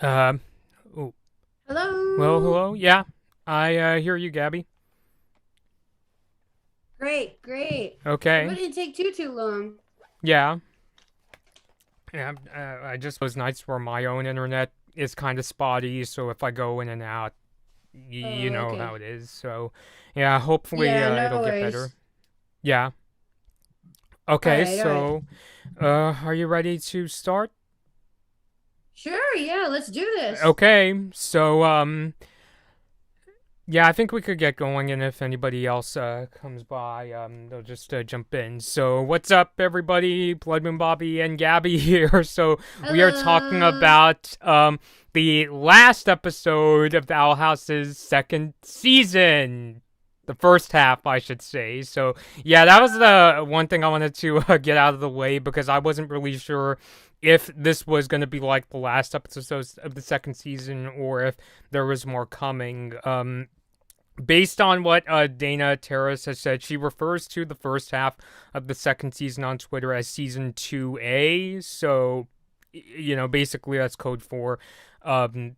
Uh, oh, well, Hello. hello. Yeah, I hear you, Gabby. Great, great. Hope it Okay. didn't take too long. Yeah. Yeah. I just was nights where my own internet is kind of spotty, so if I go in and out, you Oh, know how okay. it is. So, yeah. Hopefully, Yeah, no it'll get better. worries. Yeah. All Okay. right, all right. So, are you ready to start? Sure, yeah, let's do this. Okay. So, yeah, I think we could get going, and if anybody else comes by, they'll just jump in. So, what's up, everybody? Bloodman Bobby and Gabby here. So, we are talking Hello. about the last episode of the Owl House's second season. The first half, I should say. So, yeah, that was the one thing I wanted to get out of the way because I wasn't really sure if this was going to be like the last episodes of the second season or if there was more coming. Based on what Dana Terrace has said, she refers to the first half of the second season on Twitter as season 2A. So, basically that's code for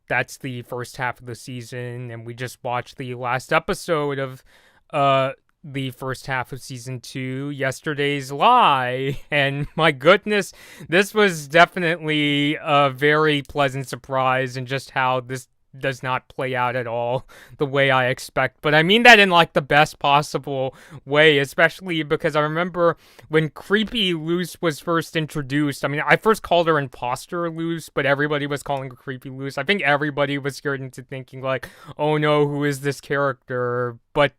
that's the first half of the season. And we just watched the last episode of uh, the first half of season 2, Yesterday's Lie. And my goodness, this was definitely a very pleasant surprise in just how this does not play out at all the way I expect. But I mean that in like the best possible way, especially because I remember when Creepy Loose was first introduced. I mean, I first called her Imposter Loose, but everybody was calling her Creepy Loose. I think everybody was scared into thinking like, "Oh no, who is this character?" But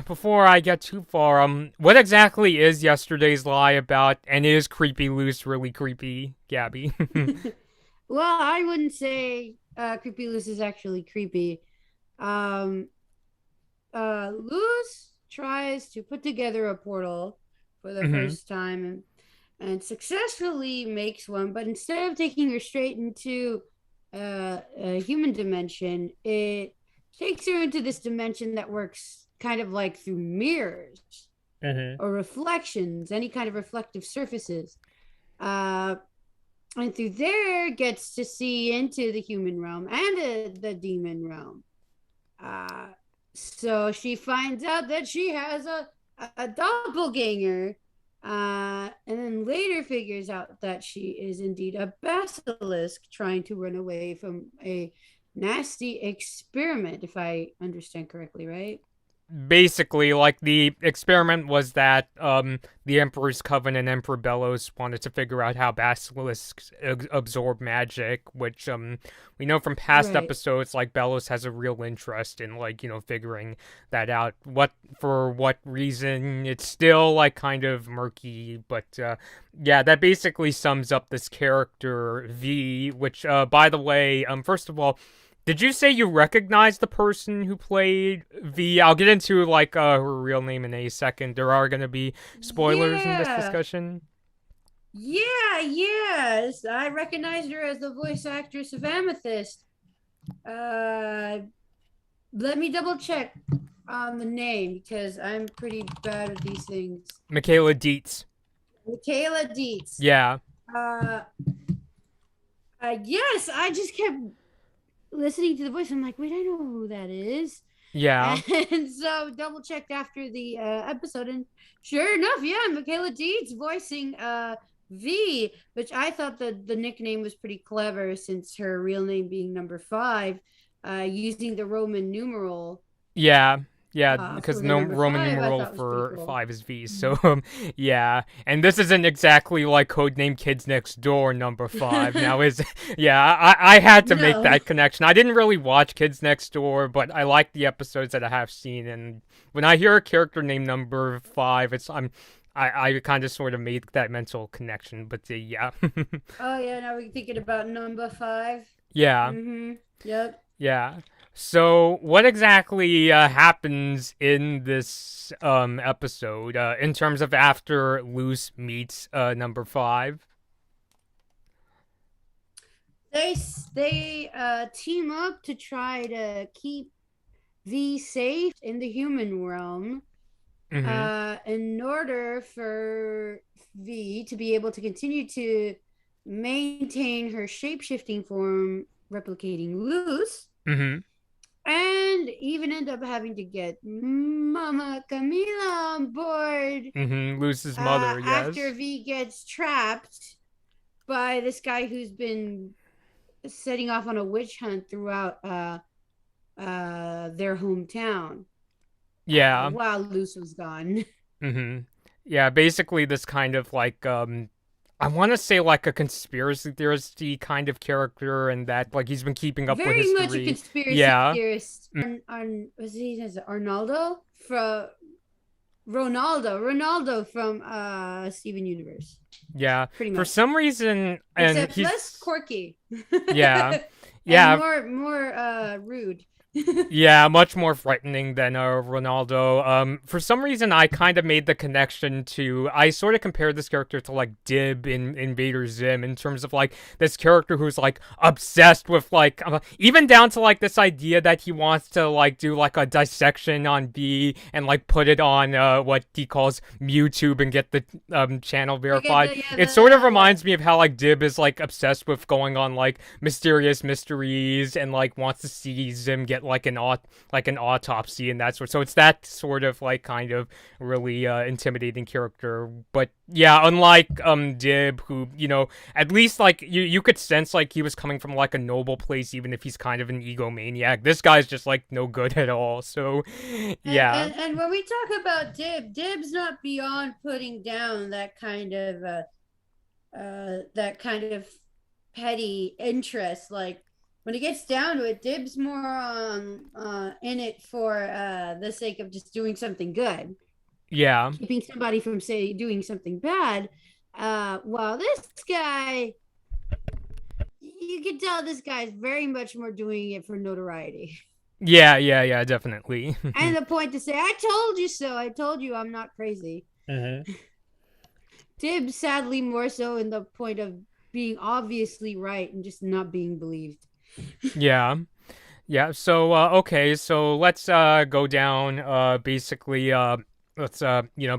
before I get too far, what exactly is Yesterday's Lie about, and is Creepy Loose really creepy, Gabby? Well, I wouldn't say Creepy Loose is actually creepy. Um, Luz tries to put together a portal for the Hmm. first time and successfully makes one, but instead of taking her straight into a human dimension, it takes her into this dimension that works kind of like through mirrors Hmm. or reflections, any kind of reflective surfaces. Uh, and through there gets to see into the human realm and the demon realm. Uh, so she finds out that she has a doppelganger, and then later figures out that she is indeed a basilisk trying to run away from a nasty experiment, if I understand correctly, right? Basically, like the experiment was that the Emperor's Coven and Emperor Bellos wanted to figure out how basilisks absorb magic, which we know from past Right. episodes like Bellos has a real interest in like, figuring that out. What for what reason? It's still like kind of murky, but yeah, that basically sums up this character V, which by the way, first of all, did you say you recognize the person who played V? I'll get into like her real name in a second. There are gonna be spoilers in this Yeah. discussion. Yeah, yes. I recognized her as the voice actress of Amethyst. Uh, Let me double check on the name because I'm pretty bad at these things. Michaela Dietz. Michaela Dietz. Yeah, Uh, yes, I just kept listening to the voice. I'm like, wait, I know who that is. yeah. And so double checked after the episode, and sure enough, yeah, Michaela Dietz voicing V, which I thought the nickname was pretty clever since her real name being number five, using the Roman numeral Yeah, yeah, because for the no number Roman five, I numeral thought was pretty for cool. five is V. So yeah, and this isn't exactly like Codename Kids Next Door number five. Now is yeah, I had to make No. that connection. I didn't really watch Kids Next Door, but I like the episodes that I have seen, and when I hear a character named number five, I kind of sort of made that mental connection. But yeah, Oh yeah, now we're thinking about number five. yeah. Mm-hmm. Yep. Yeah. So, what exactly happens in this episode in terms of after Luce meets number five? They they team up to try to keep V safe in the human realm, Mm-hmm. in order for V to be able to continue to maintain her shape-shifting form, replicating Luz, Mm-hmm. and even end up having to get Mama Camila on board Mm-hmm. Luce's mother, after yes. V gets trapped by this guy who's been setting off on a witch hunt throughout their hometown Yeah. while Luz was gone. Mm-hmm. Yeah, basically this kind of like I want to say like a conspiracy theoristy kind of character, and that like he's been keeping up with Very much a history. conspiracy Yeah. theorist. On was he Arnaldo from Ronaldo from Steven Universe, Yeah. pretty For much, some reason, and except less he's quirky yeah. and Yeah, more rude. yeah, much more frightening than Ronaldo. For some reason, I kind of made the connection to. I sort of compared this character to like Dib in Invader Zim in terms of like this character who's like obsessed with like even down to like this idea that he wants to like do like a dissection on B and like put it on what he calls YouTube and get the channel Get verified. the yeah It sort of reminds me of how like Dib is like obsessed with going on like mysterious mysteries and like wants to see Zim get like an autopsy and that sort. So it's that sort of like kind of really intimidating character. But yeah, unlike Dib, who at least like you could sense like he was coming from like a noble place, even if he's kind of an egomaniac. This guy's just like no good at all. So yeah, and when we talk about Dib's not beyond putting down that kind of petty interest. Like when it gets down to it, Dib's more in it for the sake of just doing something good, yeah. keeping somebody from say doing something bad. While this guy, you can tell this guy's very much more doing it for notoriety Yeah, definitely. and the point to say, "I told you so. I told you I'm not crazy." Hmm. Dib, sadly, more so in the point of being obviously right and just not being believed. Yeah. Yeah, so okay, so let's go down basically let's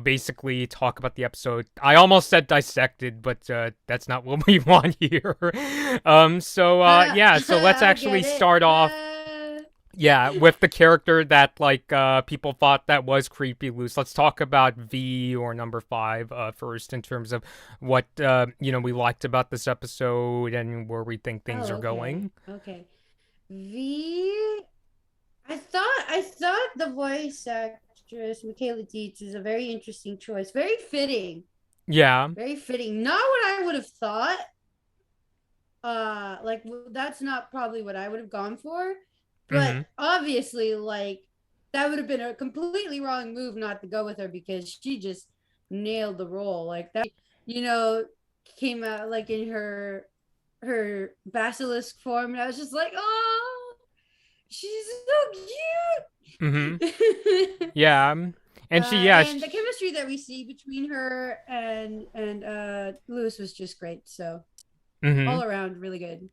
basically talk about the episode. I almost said dissected, but that's not what we want here. So yeah, so let's I actually get start it. off yeah, with the character that like people thought that was creepy loose. Let's talk about V or number 5 first in terms of what we liked about this episode and where we think things are Okay. going. Okay. V. I thought the voice actress Michaela Dietz is a very interesting choice. Very fitting. Yeah. Very fitting. Not what I would have thought. Like that's not probably what I would have gone for. But Mhm. obviously, like that would have been a completely wrong move not to go with her because she just nailed the role. Like that, you know, came out like in her basilisk form, and I was just like, oh, she's Mhm. so cute. Yeah. And And the chemistry that we see between her and Lewis was just great. So mhm. all around, really good.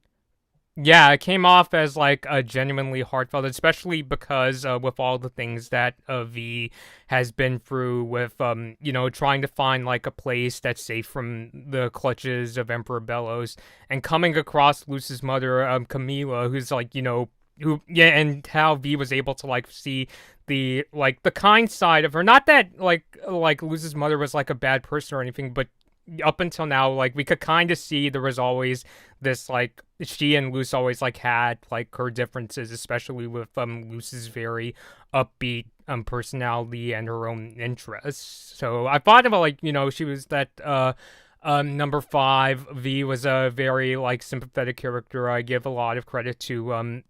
Yeah, it came off as like a genuinely heartfelt, especially because with all the things that V has been through with trying to find like a place that's safe from the clutches of Emperor Bellows and coming across Luce's mother, Camila, who's like, who yeah, and how V was able to like see the kind side of her. Not that like Luce's mother was like a bad person or anything, but up until now, like we could kind of see there was always this like she and Luce always like had like her differences, especially with Luce's very upbeat personality and her own interests. So I thought about like she was that number 5. V was a very like sympathetic character. I give a lot of credit to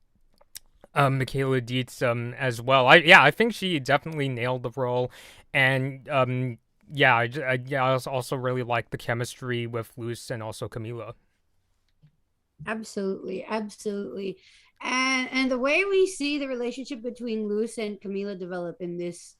Michaela Dietz as well. I think she definitely nailed the role, and yeah, I also really like the chemistry with Luce and also Camila. Absolutely, absolutely. And the way we see the relationship between Luce and Camila develop in this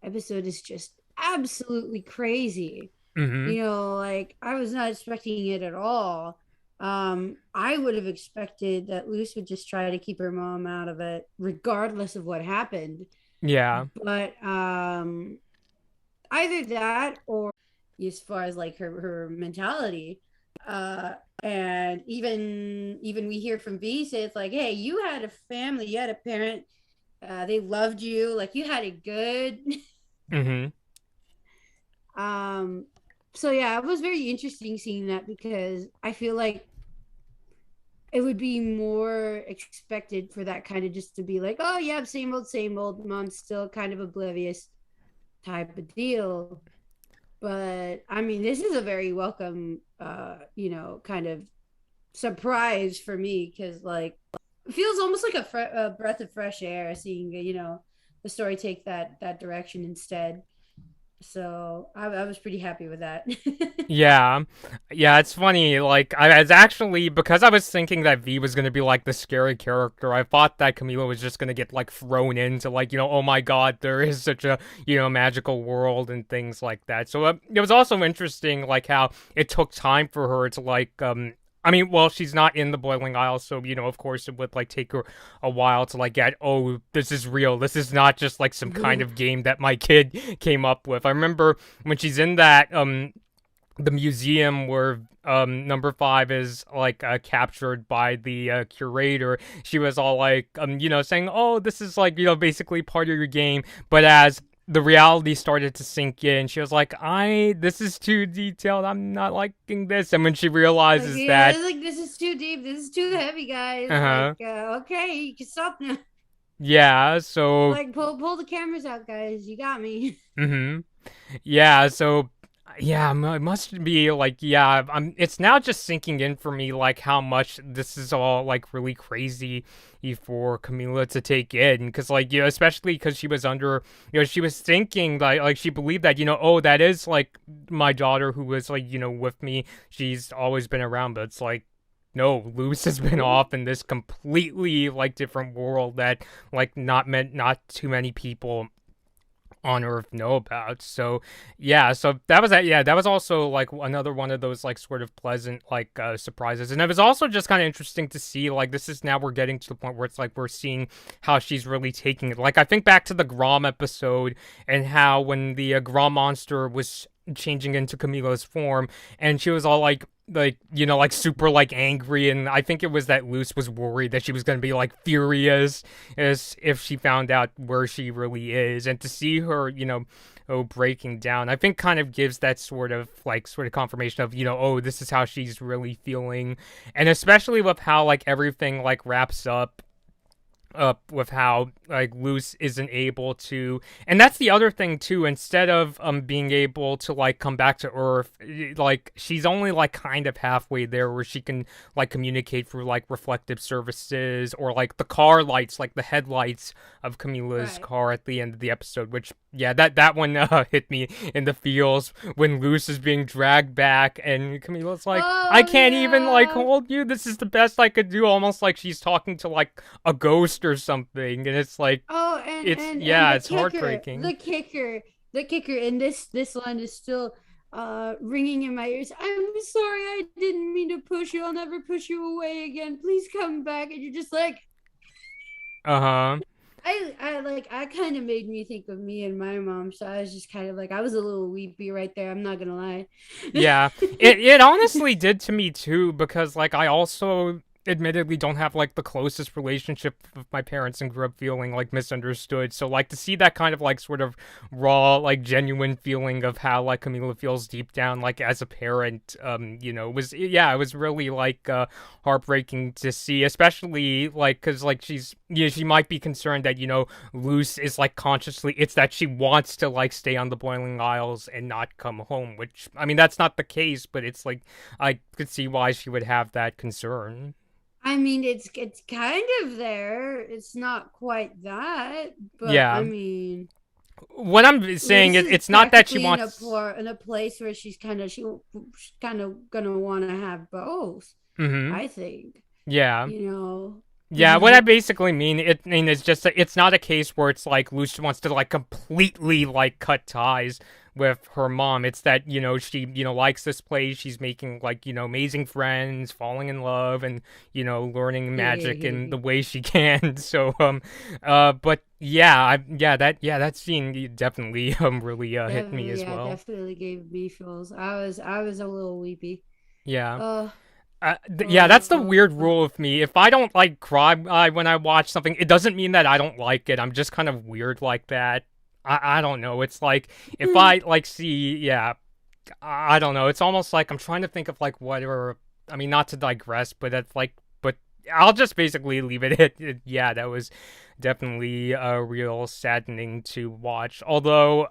episode is just absolutely crazy. Mm-hmm. Like I was not expecting it at all. I would have expected that Luce would just try to keep her mom out of it, regardless of what happened. Yeah. But either that or as far as like her mentality, Uh, and even we hear from V say it's like, hey, you had a family, you had a parent, they loved you, like you had it good. Mm-hmm. um, so yeah, it was very interesting seeing that because I feel like it would be more expected for that kind of just to be like, oh yeah, same old, mom's still kind of oblivious type of deal. But I mean, this is a very welcome, kind of surprise for me because like it feels almost like a breath of fresh air seeing the story take that direction instead. So I was pretty happy with that. Yeah, yeah, it's funny. Like, I was actually because I was thinking that V was gonna be like the scary character. I thought that Camila was just gonna get like thrown into like oh my god, there is such a magical world and things like that. So it was also interesting like how it took time for her to like I mean, well, she's not in the Boiling Isle, so of course, it would like take her a while to like get, oh, this is real. This is not just like some kind of game that my kid came up with. I remember when she's in that the museum where number five is like captured by the curator. She was all like saying, oh, this is like basically part of your game. But as the reality started to sink in, she was like, this is too detailed, I'm not liking this. And when she Like, realizes yeah, that, like this is too deep, this is too heavy, guys. Like, uh-huh, okay, you can stop now. yeah, so Like, pull the cameras out, guys. You got me. mm-hmm. Yeah, so yeah, it must be like yeah, it's now just sinking in for me like how much this is all like really crazy for Camila to take in because like especially because she was under she was thinking like she believed that oh, that is like my daughter who was like with me, she's always been around, but it's like no, Luce has been off in this completely like different world that like not too many people on Earth know about. So yeah, so that was that. Yeah, that was also like another one of those like sort of pleasant like surprises, and it was also just kind of interesting to see like this is now we're getting to the point where it's like we're seeing how she's really taking it. Like I think back to the Grom episode and how when the Grom monster was changing into Camila's form and she was all like like super like angry, and I think it was that Luce was worried that she was gonna be like furious as if she found out where she really is, and to see her breaking down, I think kind of gives that sort of confirmation of oh, this is how she's really feeling, and especially with how like everything like wraps up with how like Luce isn't able to, and that's the other thing too, instead of being able to like come back to Earth, like she's only like kind of halfway there where she can like communicate through like reflective surfaces or like the car lights, like the headlights of Camila's Right. car at the end of the episode, which yeah, that one hit me in the feels when Luce is being dragged back and Camila's like, I Oh can't even like yeah. hold you, this is the best I could do, almost like she's talking to like a ghost or something, and it's like Oh, and it's and and yeah, the it's kicker, heartbreaking. the kicker, and this line is still ringing in my ears. I'm sorry, I didn't mean to push you. I'll never push you away again. Please come back. And you're just like, Uh-huh. I kind of made me think of me and my mom. So I was just kind of like, I was a little weepy right there. I'm not gonna lie. Yeah. It honestly did to me too, because like I also admittedly don't have like the closest relationship with my parents and grew up feeling like misunderstood. So like to see that kind of like sort of raw, like genuine feeling of how like Camila feels deep down like as a parent, was yeah, it was really like heartbreaking to see, especially like cuz like she might be concerned that Luce is like consciously, it's that she wants to like stay on the Boiling Isles and not come home, which I mean that's not the case, but it's like I could see why she would have that concern. I mean, it's kind of there. It's not quite that, but I Yeah. mean, What I'm saying Luce is is it's not that she practically wants. in a place where she's kind of gonna want to have both. Mhm. I think, Yeah. you know. Yeah, what I basically mean is just that it's not a case where it's like Luce wants to like completely like cut ties with her mom. It's that she likes this place. She's making like amazing friends, falling in love, and learning magic in the way she can. So but yeah, that scene definitely really hit me as well. Definitely gave me feels. I was a little weepy. Yeah. Uh, Yeah, that's the uh, weird rule with me. If I don't like cry when I watch something, it doesn't mean that I don't like it. I'm just kind of weird like that. I don't know. It's like if I like see, yeah, I don't know. It's almost like I'm trying to think of like what or I mean, not to digress, but it's like, but I'll just basically leave it at yeah. That was definitely real saddening to watch. Although,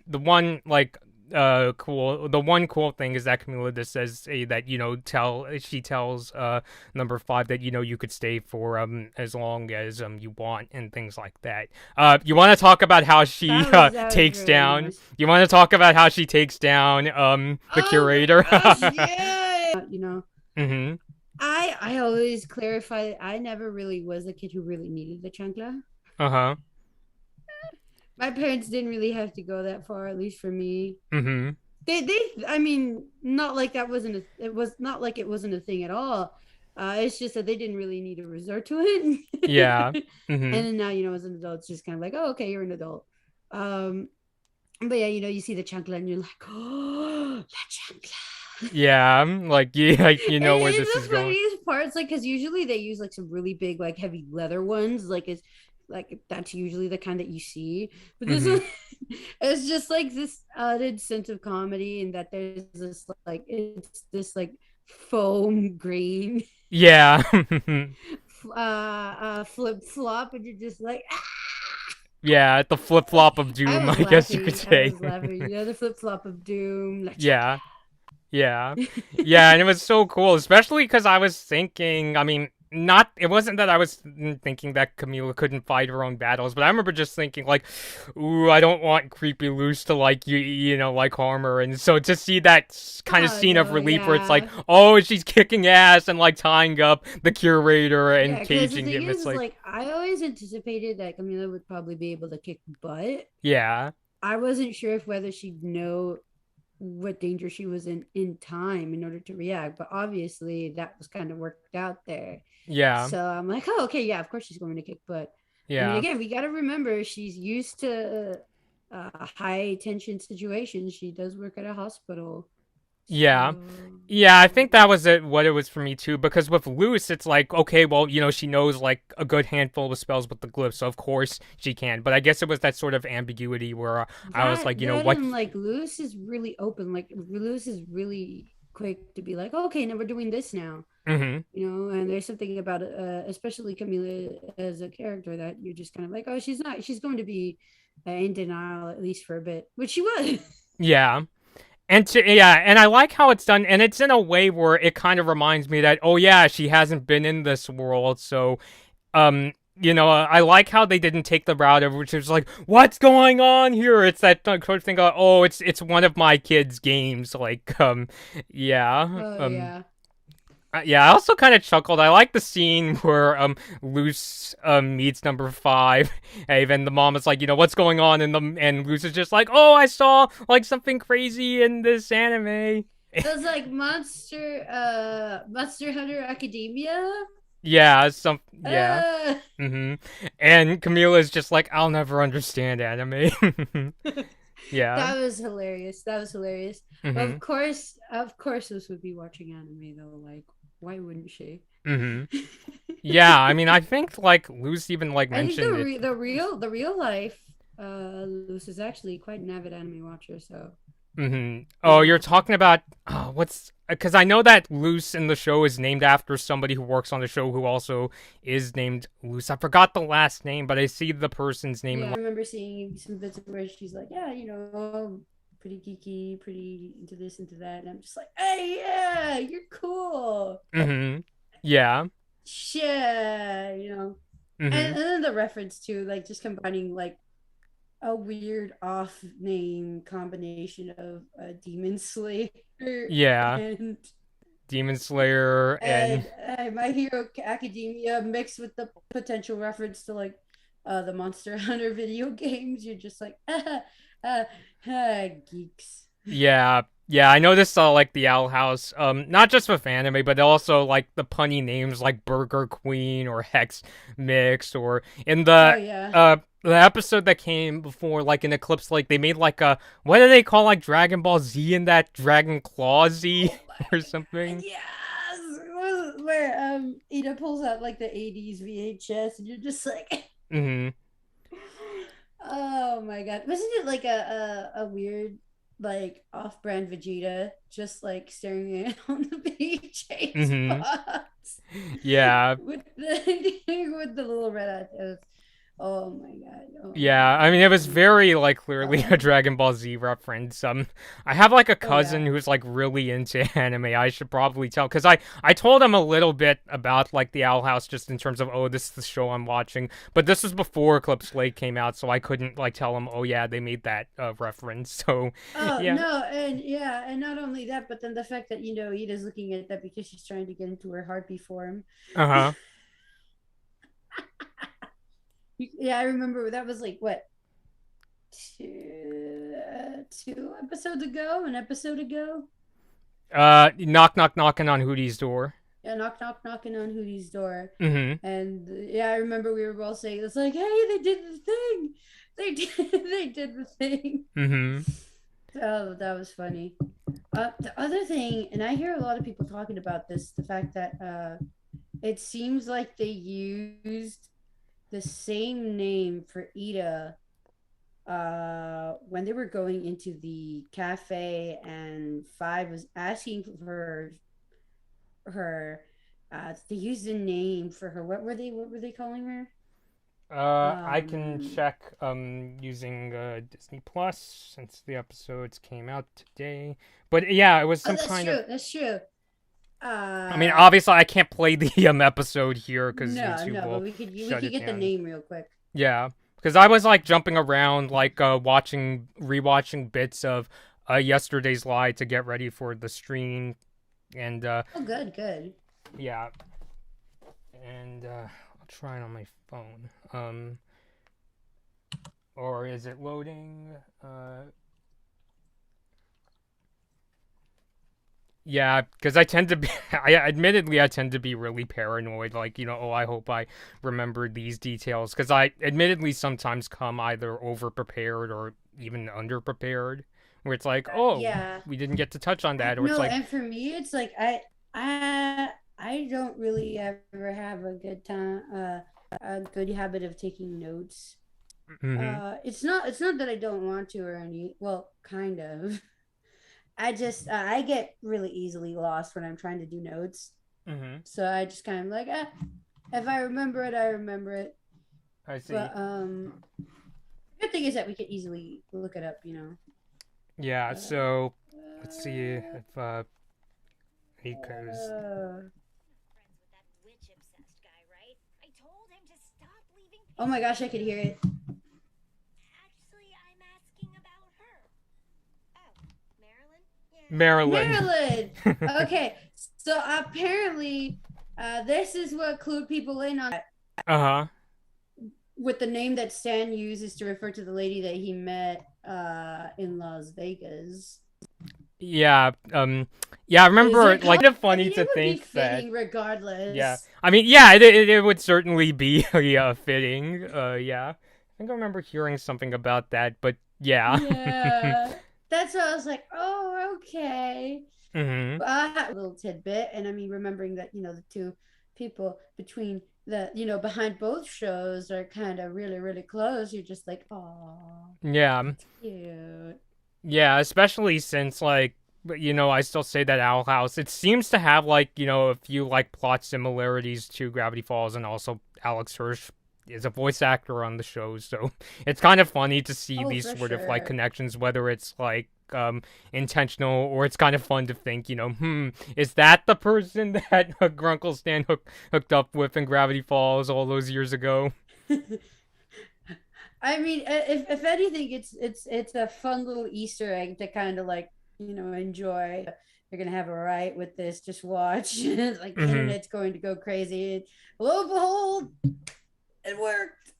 the one like the one cool thing is that Camila just says that she tells number five that you could stay for as long as you want and things like that. You want to talk about how she that was takes really down nice. you want to talk about how she takes down the Oh my curator? gosh, yeah. Mhm. I always clarify I never really was a kid who really needed the chancla. Uh-huh. My parents didn't really have to go that far, at least for me. Mhm. I mean, not like that wasn't it was not like it wasn't a thing at all. It's just that they didn't really need to resort to Yeah. it. And Mhm. then now, as an adult, it's just kind of like, oh, okay, you're an adult. Um, but yeah, you see the chancla and you're like, oh, la chancla. Yeah. Like you know where this It's is the going. funniest parts, like, because usually they use like some really big, like heavy leather ones, like that's usually the kind that you see. But this Mhm. one, it's just like this added sense of comedy, and that there's this like it's this like foam green Yeah. flip flop, and you're just like, ah! Yeah, the flip-flop of I doom, was I guess you could laughing. I say. was laughing. The flip flop of doom. La Yeah. Yeah. chancla. Yeah, and it was so cool, especially because I was thinking, I mean, not, it wasn't that I was thinking that Camila couldn't fight her own battles, but I remember just thinking, like, ooh, I don't want Creepy Loose to, like, like, harm her. And so to see that kind of Oh scene of no, relief where it's like, yeah. oh, she's kicking ass and, like, tying up the curator and Yeah, because the caging thing him, it's is, like, like, I always anticipated that Camila would probably be able to kick butt. yeah, I wasn't sure if whether she'd know what danger she was in time in order to react, but obviously that was kind of worked out there. yeah, So I'm like, oh, okay, yeah, of course she's going to kick butt. I mean, yeah. again, we got to remember she's used to high tension situations. She does work at a hospital, Yeah. so Yeah, I think that was what it was for me too, because with Luce, it's like, okay, well, she knows like a good handful of spells with the glyphs, so of course she can. But I guess it was that sort of ambiguity where I was like, that what? and like Lewis is really open. Like Lewis is really quick to be like, okay, now we're doing this now. Mm-hmm. And there's something about especially Camila as a character that you're just kind of like, oh, she's going to be in denial at least for a bit, which she was. Yeah. And I like how it's done, and it's in a way where it kind of reminds me that, oh yeah, she hasn't been in this world, so I like how they didn't take the route of which is like, what's going on here? It's that sort of thing. Oh, it's one of my kids' games. Like, yeah, Oh yeah. yeah. I also kind of chuckled. I like the scene where Luce meets number five. Hey, then the mom is like, what's going on? And Luce is just like, oh, I saw like something crazy in this anime. So it's like Monster Hunter Academia. Yeah. Uh, Mm-hmm. And Camila's just like, I'll never understand anime. Yeah. that was hilarious. That was hilarious. Mm-hmm. Of course, this would be watching anime though. Like, why wouldn't she? Mm-hmm. Yeah, I mean, I think like Luce even like I think mentioned it. the real life Luce is actually quite an avid anime watcher. So Mm-hmm. Oh, yeah, you're talking about what's because I know that Luce in the show is named after somebody who works on the show who also is named Luce. I forgot the last name, but I see the person's name. yeah. I remember seeing some bits where she's like, yeah, pretty geeky, pretty into this, into that, and I'm just like, hey, yeah, you're cool. Mm-hmm. Yeah. Yeah, Mm-hmm. and then the reference to like just combining like a weird off name combination of a demon slayer Yeah. and Demon Slayer and My Hero Academia mixed with the potential reference to like the Monster Hunter video games. You're just like geeks. yeah, yeah, I noticed like the Owl House, not just with anime, but also like the punny names like Burger Queen or Hex Mix or in Oh the yeah. the episode that came before, like in Eclipse Lake, they made like a what do they call like Dragon Ball Z in that Dragon Claw Z Oh or my god, something? yes! Where Ida pulls out like the 80s VHS and you're just like Mm-hmm. oh my god. Wasn't it like a weird like off-brand Vegeta just like staring at on the VHS Mm-hmm. box Yeah. with the with the little red eyes. Oh my god. Oh Yeah, my I mean, it was god. very like clearly a Oh, Dragon Ball Z reference. I have like a oh yeah. cousin who's like really into anime. I should probably tell because I told him a little bit about like the Owl House just in terms of oh this is the show I'm watching. But this was before Eclipse Lake came out, so I couldn't like tell him oh yeah they made that reference. So Oh yeah, no, and yeah, and not only that, but then the fact that Ida's looking at that because she's trying to get into her harpy form. uh huh. Yeah, I remember that was like what two episodes ago, an episode ago. Knock knock knocking on Hootie's door. Yeah, knocking on Hootie's door, Mm-hmm. and yeah, I remember we were all saying it's like, hey, they did the thing, they did, they did the thing. Mm-hmm. Oh, that was funny. The other thing, and I hear a lot of people talking about this, the fact that it seems like they used the same name for Ida when they were going into the cafe and Five was asking for her they used a name for her. What were they calling her? I can Um check using Disney Plus since the episodes came out today. But yeah, it was oh some that's kind of. true. That's true. I mean, Uh obviously, I can't play the episode here because no, YouTube no, but will we shut could it get the down. name real quick. Yeah, because I was like jumping around, like watching, rewatching bits of yesterday's live to get ready for the stream, and Oh good, good. yeah, and I'll try it on my phone. Or is it loading? Yeah, because I tend to be, I tend to be really paranoid. Like, oh, I hope I remember these details. Because I admittedly sometimes come either over prepared or even under prepared, where it's like, oh, Yeah. we didn't get to touch on that. Or it's No, like, and for me it's like I don't really ever have a good habit of taking notes. mm It's not that I don't want to or any well, kind of. I just I get really easily lost when I'm trying to do notes. hmm, So I just kind of like if I remember it, I remember it. I see. But the good thing is that we can easily look it up. Yeah, so let's see Uh, if he goes. uh, Friends with that witch obsessed guy, right? I told him to stop leaving oh my pictures. gosh, I could hear it. Actually, I'm asking about her. Oh, Marilyn? Yeah. Maryland. Maryland. Okay, so apparently, this is what clued people in on Uh-huh. with the name that Stan uses to refer to the lady that he met in Las Vegas. Yeah, yeah, I Is remember, it? like, kind of I funny mean, to it would be think that. fitting Yeah, regardless. I mean, yeah, it would certainly be yeah fitting. Yeah, I think I remember hearing something about that, but yeah. Yeah, that's why I was like, oh, okay. hmm But I had a little tidbit, and I mean, remembering that the two people between behind both shows are kind of really, really close. You're just like, oh, Yeah, that's cute. yeah, especially since like, but I still say that Owl House. It seems to have like a few like plot similarities to Gravity Falls, and also Alex Hirsch is a voice actor on the show, so it's kind of funny to see Oh, these for sort of like sure. connections, whether it's like intentional or it's kind of fun to think, is that the person that Grunkle Stan hooked up with in Gravity Falls all those years ago? I mean, if anything, it's a fun little Easter egg to kind of like enjoy. You're gonna have a riot with this. Just watch. Like the hmm internet's going to go crazy. And lo and behold, it worked.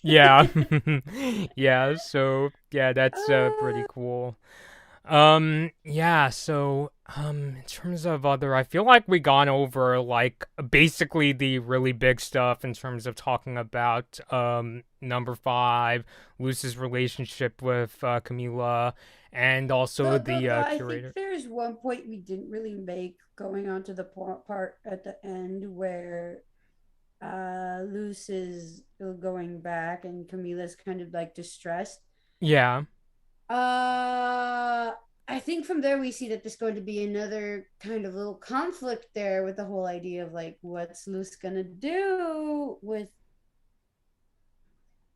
Yeah. Yeah, so yeah, that's pretty uh, cool. Yeah, so, in terms of other, I feel like we gone over, like, basically the really big stuff in terms of talking about, number five, Luce's relationship with, Camila, and also the, I think curator. there's one point we didn't really make going on to the part at the end where Luce is going back and Camila's kind of like distressed. Yeah. Uh, I think from there we see that there's going to be another kind of little conflict there with the whole idea of like what's Luce gonna do with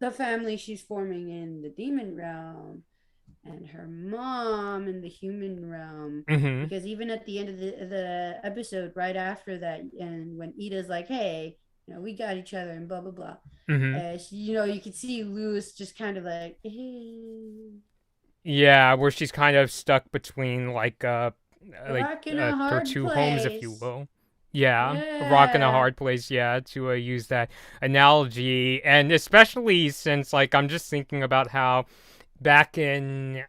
the family she's forming in the demon realm and her mom in the human realm. Mm-hmm. Because even at the end of the episode, right after that, and when Ida's like, "Hey, we got each other," and blah blah blah, Mm-hmm. you can see Lewis just kind of like, Yeah, where she's kind of stuck between rock in a her hard two homes, if you place. will. Yeah, a rock in a Yeah. hard place. Yeah, to use that analogy, and especially since I'm just thinking about how back in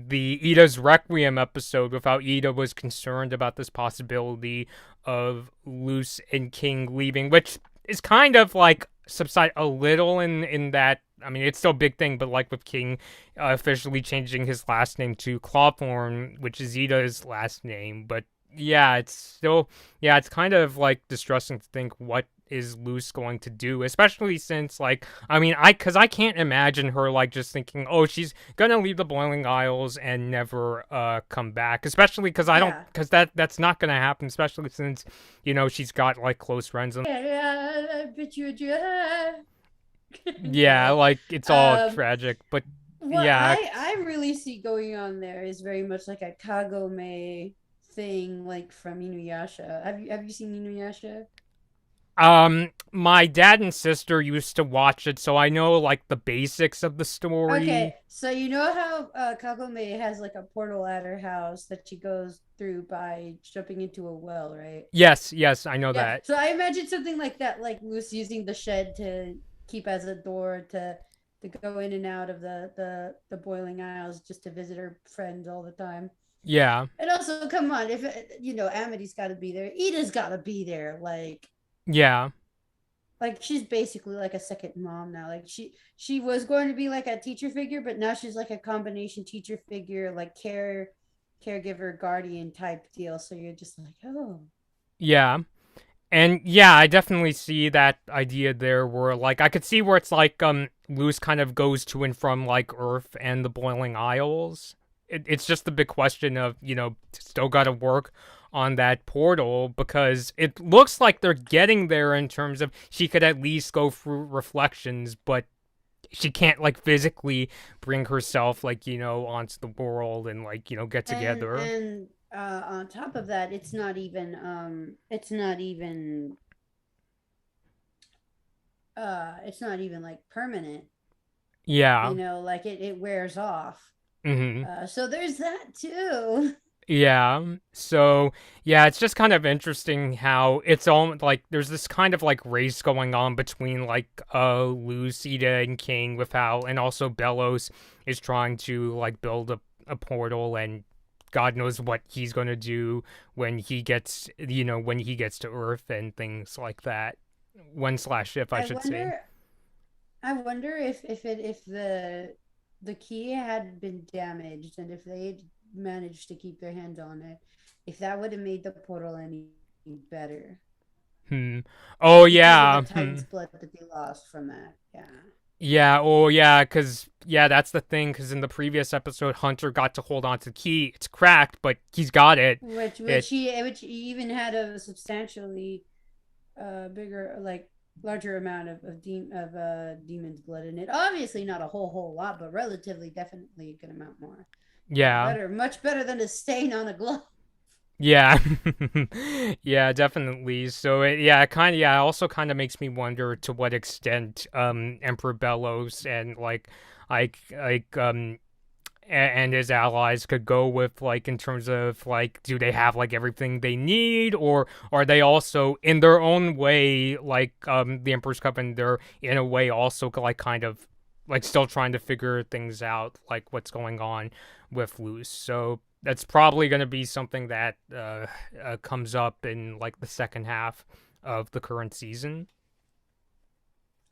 the Ida's Requiem episode, with how Ida was concerned about this possibility of Luce and King leaving, which is kind of like subside a little in that. I mean, it's still a big thing, but like with King officially changing his last name to Clawthorn, which is Ida's last name, but yeah, it's still, yeah, it's kind of like distressing to think what is Luce going to do, especially since I mean, because I can't imagine her just thinking, oh, she's gonna leave the Boiling Isles and never come back, especially because I don't, Yeah. because that's not gonna happen, especially since she's got close friends and Yeah, I bet you a drug. yeah, Yeah. it's all Um, tragic, but what yeah. I really see going on there is very much like a Kagome thing, like from Inuyasha. Have you seen Inuyasha? My dad and sister used to watch it, so I know the basics of the story. Okay, so you know how Kagome has like a portal at her house that she goes through by jumping into a well, right? Yes, yes, I know Yeah, that. so I imagine something like that, like Luce using the shed to keep as a door to go in and out of the Boiling Isles just to visit her friends all the time. Yeah, And also, come on, if Amity's got to be there, Ida's got to be there. yeah, Like she's basically like a second mom now. Like she was going to be like a teacher figure, but now she's like a combination teacher figure, like caregiver, guardian type deal. So you're just like, oh, yeah. And yeah, I definitely see that idea there where I could see where it's Luce kind of goes to and from Earth and the Boiling Isles. It's just the big question of, still gotta work on that portal because it looks like they're getting there in terms of she could at least go through reflections, but she can't physically bring herself onto the world and get together. and on top of that, it's not even like permanent. Yeah. Like it wears off. Mm-hmm. So there's that too. Yeah. So yeah, it's just kind of interesting how it's all there's this kind of race going on between Lucida and King with how and also Bellows is trying to build a portal and God knows what he's gonna do when he gets when he gets to Earth and things like that. When slash if I I should say. wonder I wonder if the key had been damaged and if they had managed to keep their hands on it, if that would have made the portal any better Hmm. Oh because of the yeah. Hmm. Titan's blood that they lost from that. Yeah. Yeah, oh yeah, because, yeah, that's the thing, because in the previous episode, Hunter got to hold on to the key. It's cracked, but he's got it. Which It, he even had a substantially bigger, like larger amount of demon's blood in it. Obviously not a whole lot, but relatively definitely a good amount more. yeah, Better, much better than a stain on a glove. yeah, yeah, definitely. So, yeah, it kind of, yeah, it also kind of makes me wonder to what extent, Emperor Bellows and, and his allies could go with in terms of do they have everything they need, or are they also in their own way the Emperor's Coven, they're in a way also kind of like still trying to figure things out, like what's going on with Luce. So that's probably going to be something that comes up in like the second half of the current season.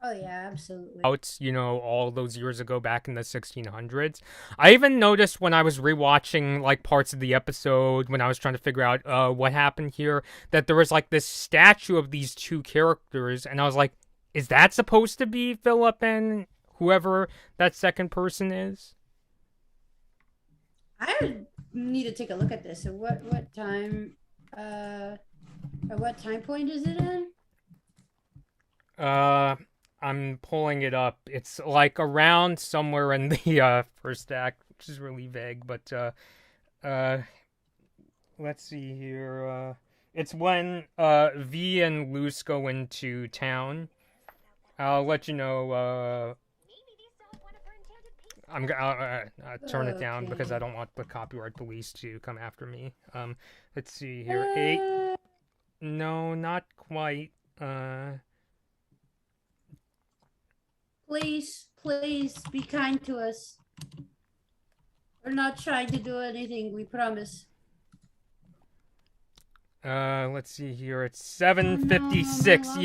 Oh yeah, absolutely. Out, all those years ago back in the 1600s. I even noticed when I was rewatching like parts of the episode when I was trying to figure out what happened here that there was like this statue of these two characters, and I was like, is that supposed to be Philip and whoever that second person is? I need to take a look at this. So what time? At what time point is it in? I'm pulling it up. It's like around somewhere in the first act, which is really vague, but uh let's see here. It's when V and Luce go into town. I'll let you know. Maybe they still have one of her enchanted pieces. I'll turn it down because I Okay. don't want the copyright police to come after me. Let's see here. Eight. No, not quite. Please, please be kind to us. We're not trying to do anything, we promise. Let's see here. It's 7:56. Oh, no,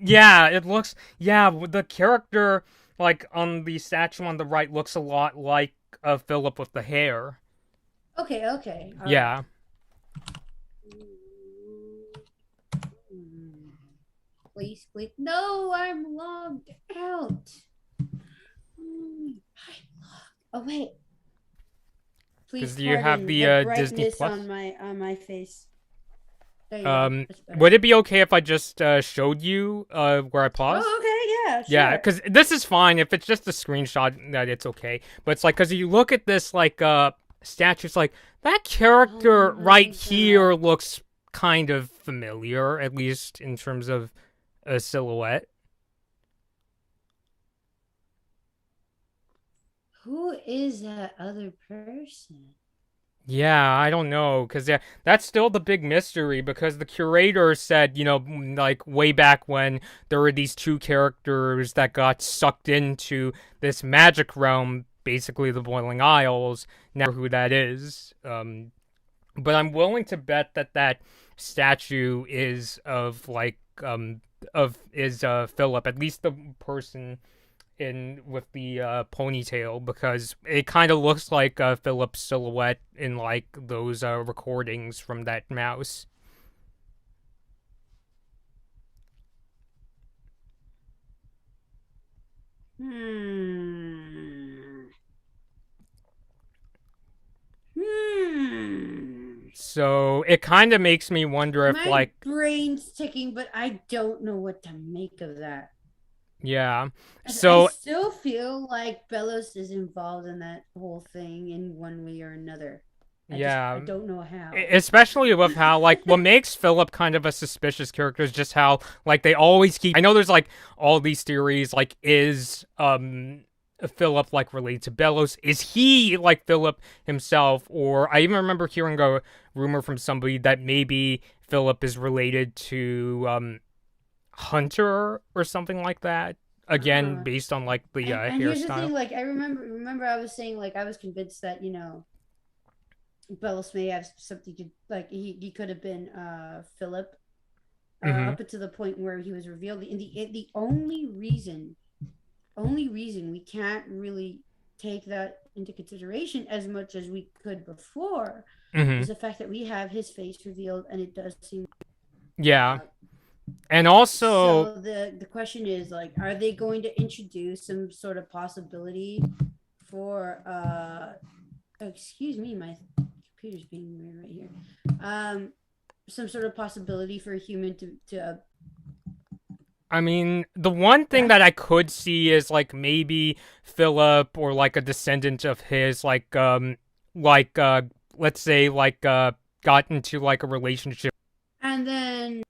Yeah. It looks. Yeah, the character like on the statue on the right looks a lot like Philip with the hair. Okay, okay. All right. Yeah. Please, please. No, I'm logged out. Oh wait. Please Because you have pardon the Disney brightness Plus. on my face. There you go. That's better. Would it be okay if I just showed you where I paused? Oh, okay, yeah, sure. Yeah, because this is fine. If it's just a screenshot, that it's okay. But it's like, because you look at this, like, statue, it's like, that character Oh my right God. here looks kind of familiar, at least in terms of a silhouette. Who is that other person? Yeah, I don't know, because that's still the big mystery, because the curator said, like way back when there were these two characters that got sucked into this magic realm, basically the Boiling Isles, now who that is. But I'm willing to bet that that statue is of, like, Philip, at least the person in with the ponytail, because it kind of looks like Philip's silhouette in like those recordings from that mouse. Hmm. Hmm. So it kind of makes me wonder if My like brain's ticking, but I don't know what to make of that. yeah. I So still feel like Bellos is involved in that whole thing in one way or another. I yeah, don't know how. especially with how like what makes Philip kind of a suspicious character is just how like they always keep. I know there's like all these theories like is Philip like related to Bellows? Is he like Philip himself? Or I even remember hearing a rumor from somebody that maybe Philip is related to Hunter or something like that. Again, Uh, based on like the and here's the hairstyle. thing, like I remember I was saying like I was convinced that, Bellos may have something to like he could have been Philip Mm-hmm. up until the point where he was revealed. And the only reason we can't really take that into consideration as much as we could before Mm-hmm. is the fact that we have his face revealed, and it does seem. Yeah, Uh, and also so the question is like, are they going to introduce some sort of possibility for excuse me, my computer's being weird right here. Some sort of possibility for a human to I mean, the one thing yeah. that I could see is like maybe Philip or like a descendant of his, like let's say got into like a relationship. And then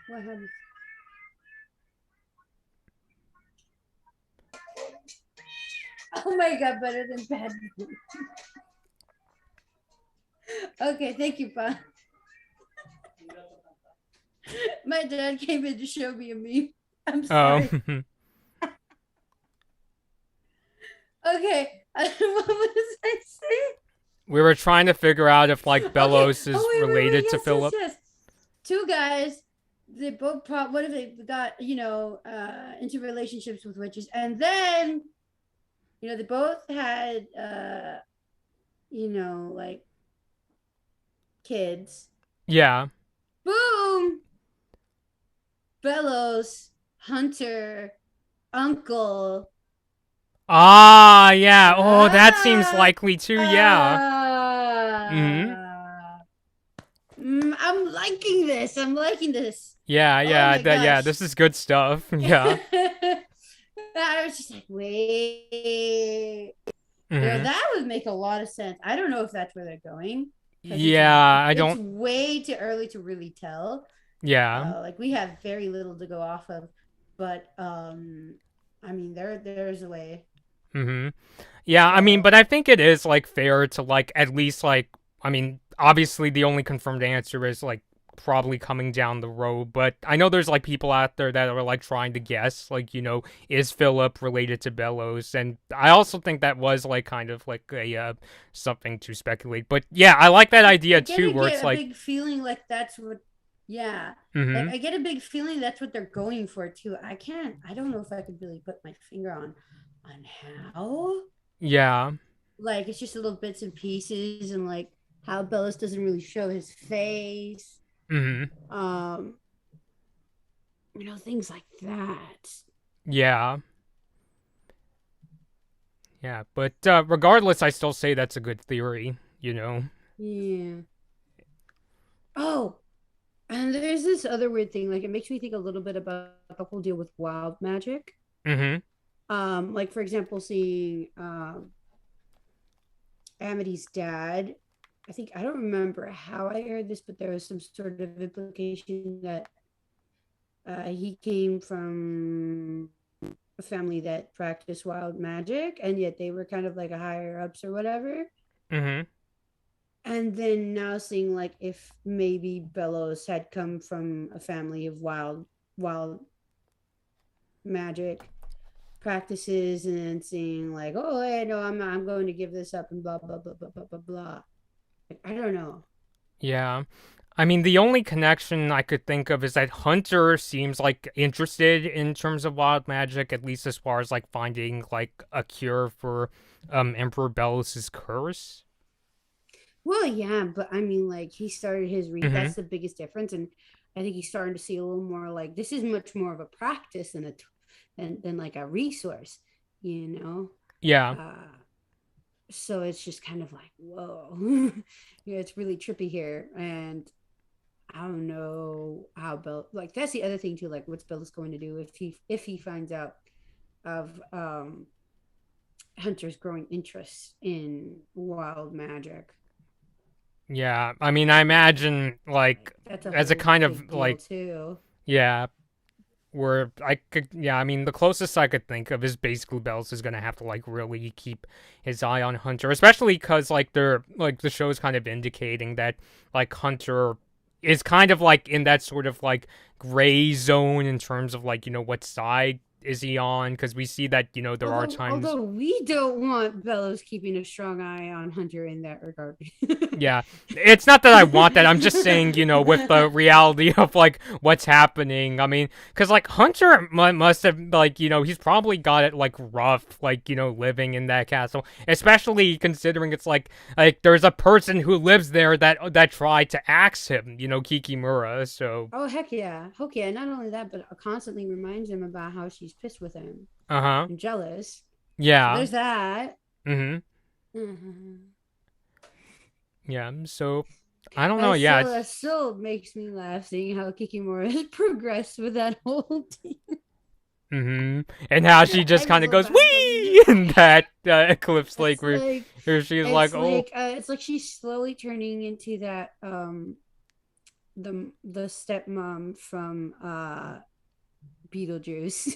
what happened? Oh my god, better than bad. Okay, thank you, Pa. My dad came in to show me a meme. I'm Oh, sorry. Okay. What was I saying? We were trying to figure out if like Okay. Bellows Oh is wait. related to Yes, yes, Philip. yes. Two guys. They both what if they got into relationships with witches, and then they both had like kids. Yeah. Boom. Bellows, Hunter, Uncle. Ah, yeah. Oh, that seems Ah. likely too. Yeah. Hmm. Ah. I'm liking this. I'm liking this. Yeah, Oh yeah, my yeah. gosh. This is good stuff. Yeah. I was just like, wait. Hmm. That would make a lot of sense. I don't know if that's where they're going because Yeah, I it's don't. way too early to really tell. Yeah. Like we have very little to go off of, but I mean there's a way. Hmm. Yeah, I mean, So but I think it is like fair to like at least like I mean, obviously the only confirmed answer is like probably coming down the road, but I know there's like people out there that are like trying to guess like, is Philip related to Bellows? And I also think that was like kind of like a something to speculate. But yeah, I like that I idea too gotta where it's get a like big feeling like that's what. Yeah, like mhm. I get a big feeling that's what they're going for too. I don't know if I could really put my finger on how. Yeah. Like it's just little bits and pieces, and like how Bellis doesn't really show his face. Mhm. Um, things like that. Yeah. Yeah, but regardless I still say that's a good theory. Yeah. Oh, and there's this other weird thing. Like it makes me think a little bit about the whole deal with wild magic. Mhm. Like for example, seeing Amity's dad. I don't remember how I heard this, but there was some sort of implication that he came from a family that practiced wild magic, and yet they were kind of like a higher ups or whatever. Mhm. And then now seeing like if maybe Bellows had come from a family of wild magic practices, and then seeing like, oh, hey, no, I'm going to give this up and blah blah blah blah blah blah blah. Like, I don't know. Yeah. I mean, the only connection I could think of is that Hunter seems like interested in terms of wild magic, at least as far as like finding like a cure for Emperor Bellus's curse. Well, yeah, but I mean, like he started his Mhm. that's the biggest difference, and I think he's starting to see a little more like this is much more of a practice than than like a resource, you know. Yeah. Uh, so it's just kind of like whoa, yeah, it's really trippy here, and I don't know how Bill like that's the other thing too, like what's Bill is going to do if he finds out of Hunter's growing interest in wild magic. Yeah. I mean, I imagine Like like that's a as a whole kind big of deal like too. yeah, where I could yeah, I mean the closest I could think of is basically Bells is gonna have to like really keep his eye on Hunter, especially because like they're like the show's kind of indicating that like Hunter is kind of like in that sort of like gray zone in terms of like what side is he on, because we see that there are times. Although we don't want Bellows keeping a strong eye on Hunter in that regard. Yeah, it's not that I want that. I'm just saying, with the reality of like what's happening. I mean, because like Hunter must have like he's probably got it like rough, like living in that castle, especially considering it's like there's a person who lives there that tried to axe him, Kikimura. So, Oh heck yeah. Okay, not only that, but constantly reminds him about how she's pissed with him uh huh, and jealous. So yeah, there's that. mm-hmm, Mhm. yeah. So I don't know. Yeah, That still makes me laugh seeing how Kikimura has progressed with that whole team. mm-hmm. And how she just I kind of love goes how funny. wee in that Eclipse Lake It's like where she's like, oh. it's like she's slowly turning into that the stepmom from Beetlejuice.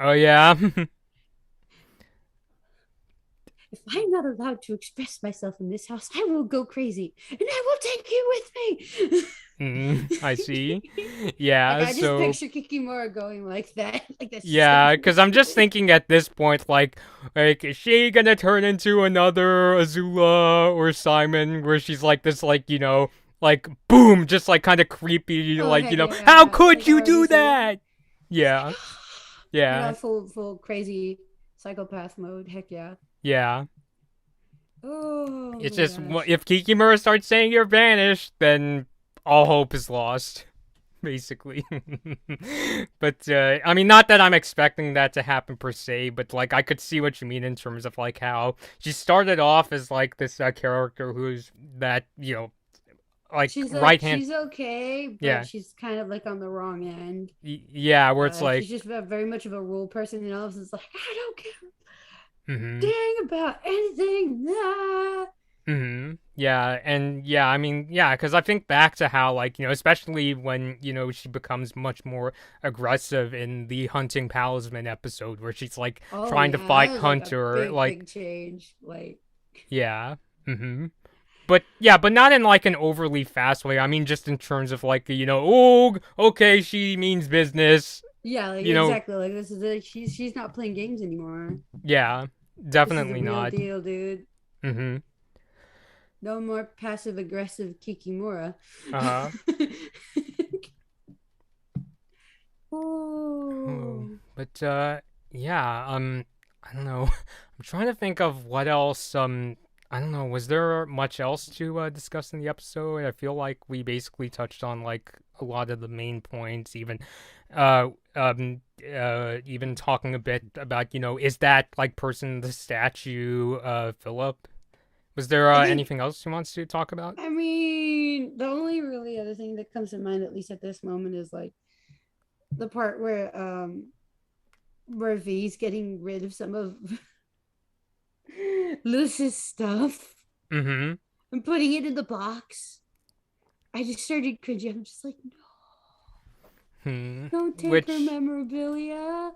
Oh yeah. if I'm not allowed to express myself in this house, I will go crazy, and I will take you with I see. me. Like Yeah, I just so picture Kikimora going like that. Like that's just gonna yeah, be because I'm just thinking at this point, like, is she gonna turn into another Azula or Simon, where she's like this, like, like, boom, just like kind of creepy, Oh like, heck how yeah! could Like I you already do see. that? Yeah, Like yeah, on full crazy psychopath mode. Heck yeah. yeah. Oh It's my just, gosh. if Kikimura starts saying you're vanished, then all hope is lost. Basically. But I mean, not that I'm expecting that to happen per se, but like I could see what you mean in terms of like how she started off as like this character who's that like right hand, She's okay, but yeah, she's kind of like on the wrong end. yeah, where it's She's like, just very much of a rule person, and all of a sudden it's like I don't give a mm-hmm, dang about anything. Nah. mm-hmm, yeah, and yeah, I mean, yeah, because I think back to how like especially when she becomes much more aggressive in the hunting Palisman episode where she's like Oh trying to yeah, that fight was like a Hunter, like big change. Like yeah. Mm-hmm. But yeah, but not in like an overly fast way. I mean, just in terms of like, oh, okay, she means business. yeah, like You know, exactly. Like this is like she's not playing games anymore. yeah, This is the definitely real not. deal, dude. Mm-hmm. No more passive aggressive Kikimura. Uh-huh. Oh, Oh. but yeah, I don't know. I'm trying to think of what else. I don't know. Was there much else to discuss in the episode? I feel like we basically touched on like a lot of the main points, uh, even talking a bit about is that like person the statue, Philip? Was there I think anything else you wants to talk about? I mean the only really other thing that comes to mind, at least at this moment, is like the part where V's getting rid of some of Lucy's stuff Mm-hmm. and putting it in the box. I just started cringing. I'm just like, no, Hmm. don't take her Which memorabilia.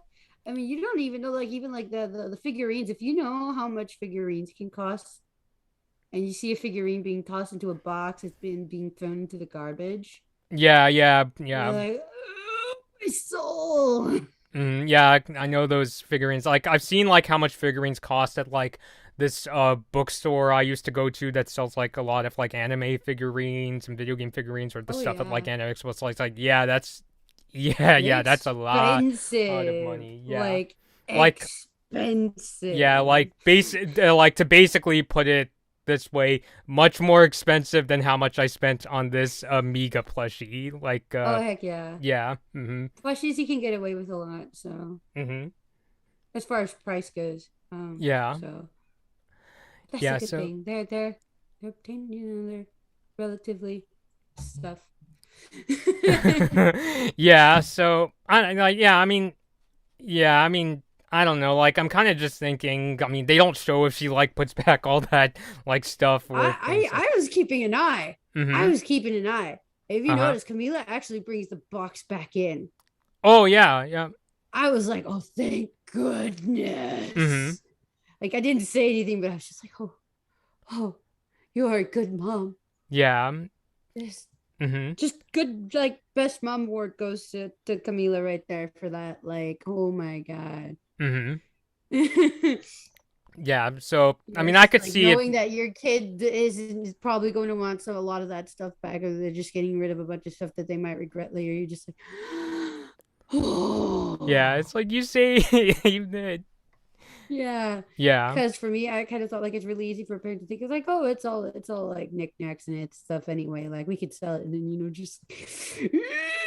I mean, you don't even know, like, even like the figurines. If you know how much figurines can cost, and you see a figurine being tossed into a box, it's been being thrown into the garbage. yeah, yeah, You're yeah. like, oh, my soul. Yeah, I know those figurines. Like I've seen like how much figurines cost at like this bookstore I used to go to that sells like a lot of like anime figurines and video game figurines or the Oh stuff at like yeah, Anime Expo. It's like yeah, yeah, that's a lot of expensive, money. Yeah. like Like yeah, expensive. like like to basically put it this way, much more expensive than how much I spent on this Amiga plushie. Like Oh heck yeah. yeah. Mhm. Plushies you can get away with a lot. So Mhm. as far as price goes, Yeah. so that's a Yeah, good so thing. They're obtaining, they're relatively stuff. yeah, so I like yeah, I mean yeah, I mean I don't know, like I'm kind of just thinking, I mean they don't show if she like puts back all that like stuff or things like I was keeping an eye. I Mhm. was keeping an eye. If you Uh-huh. notice, Camila actually brings the box back in. Oh yeah, yeah. I was like, oh, thank Mhm. goodness. Like I didn't say anything, but I was just like, oh, you are a good mom. Yeah. Just, Mhm. just good, like best mom award goes to Camila right there for that. Like, oh my god. Mhm. It's Yeah, so I mean I just could like see it. knowing that your kid is probably going to want some a lot of that stuff back, or they're just getting rid of a bunch of stuff that they might regret later. You're just like, Yeah, oh, it's like you say you did. yeah. Yeah. Because for me, I kind of thought like it's really easy for a parent to think it's like, oh, it's all like knickknacks and it's stuff anyway. Like we could sell it and then just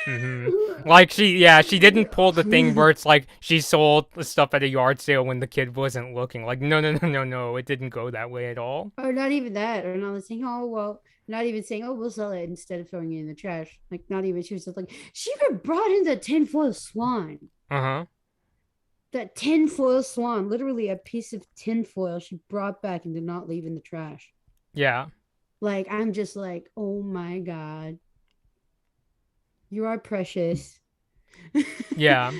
Mm-hmm. Like she didn't pull the thing where it's like she sold the stuff at a yard sale when the kid wasn't looking. Like no, no, no, no, no, it didn't go that way at all. or not even that, or not saying, oh well, not even saying, oh, we'll sell it instead of throwing it in the trash. Like not even. She was just like, she even brought in the tinfoil swan. Uh huh. That tinfoil swan, literally a piece of tinfoil she brought back and did not leave in the trash. Yeah. Like I'm just like, oh my god, you are precious. Yeah.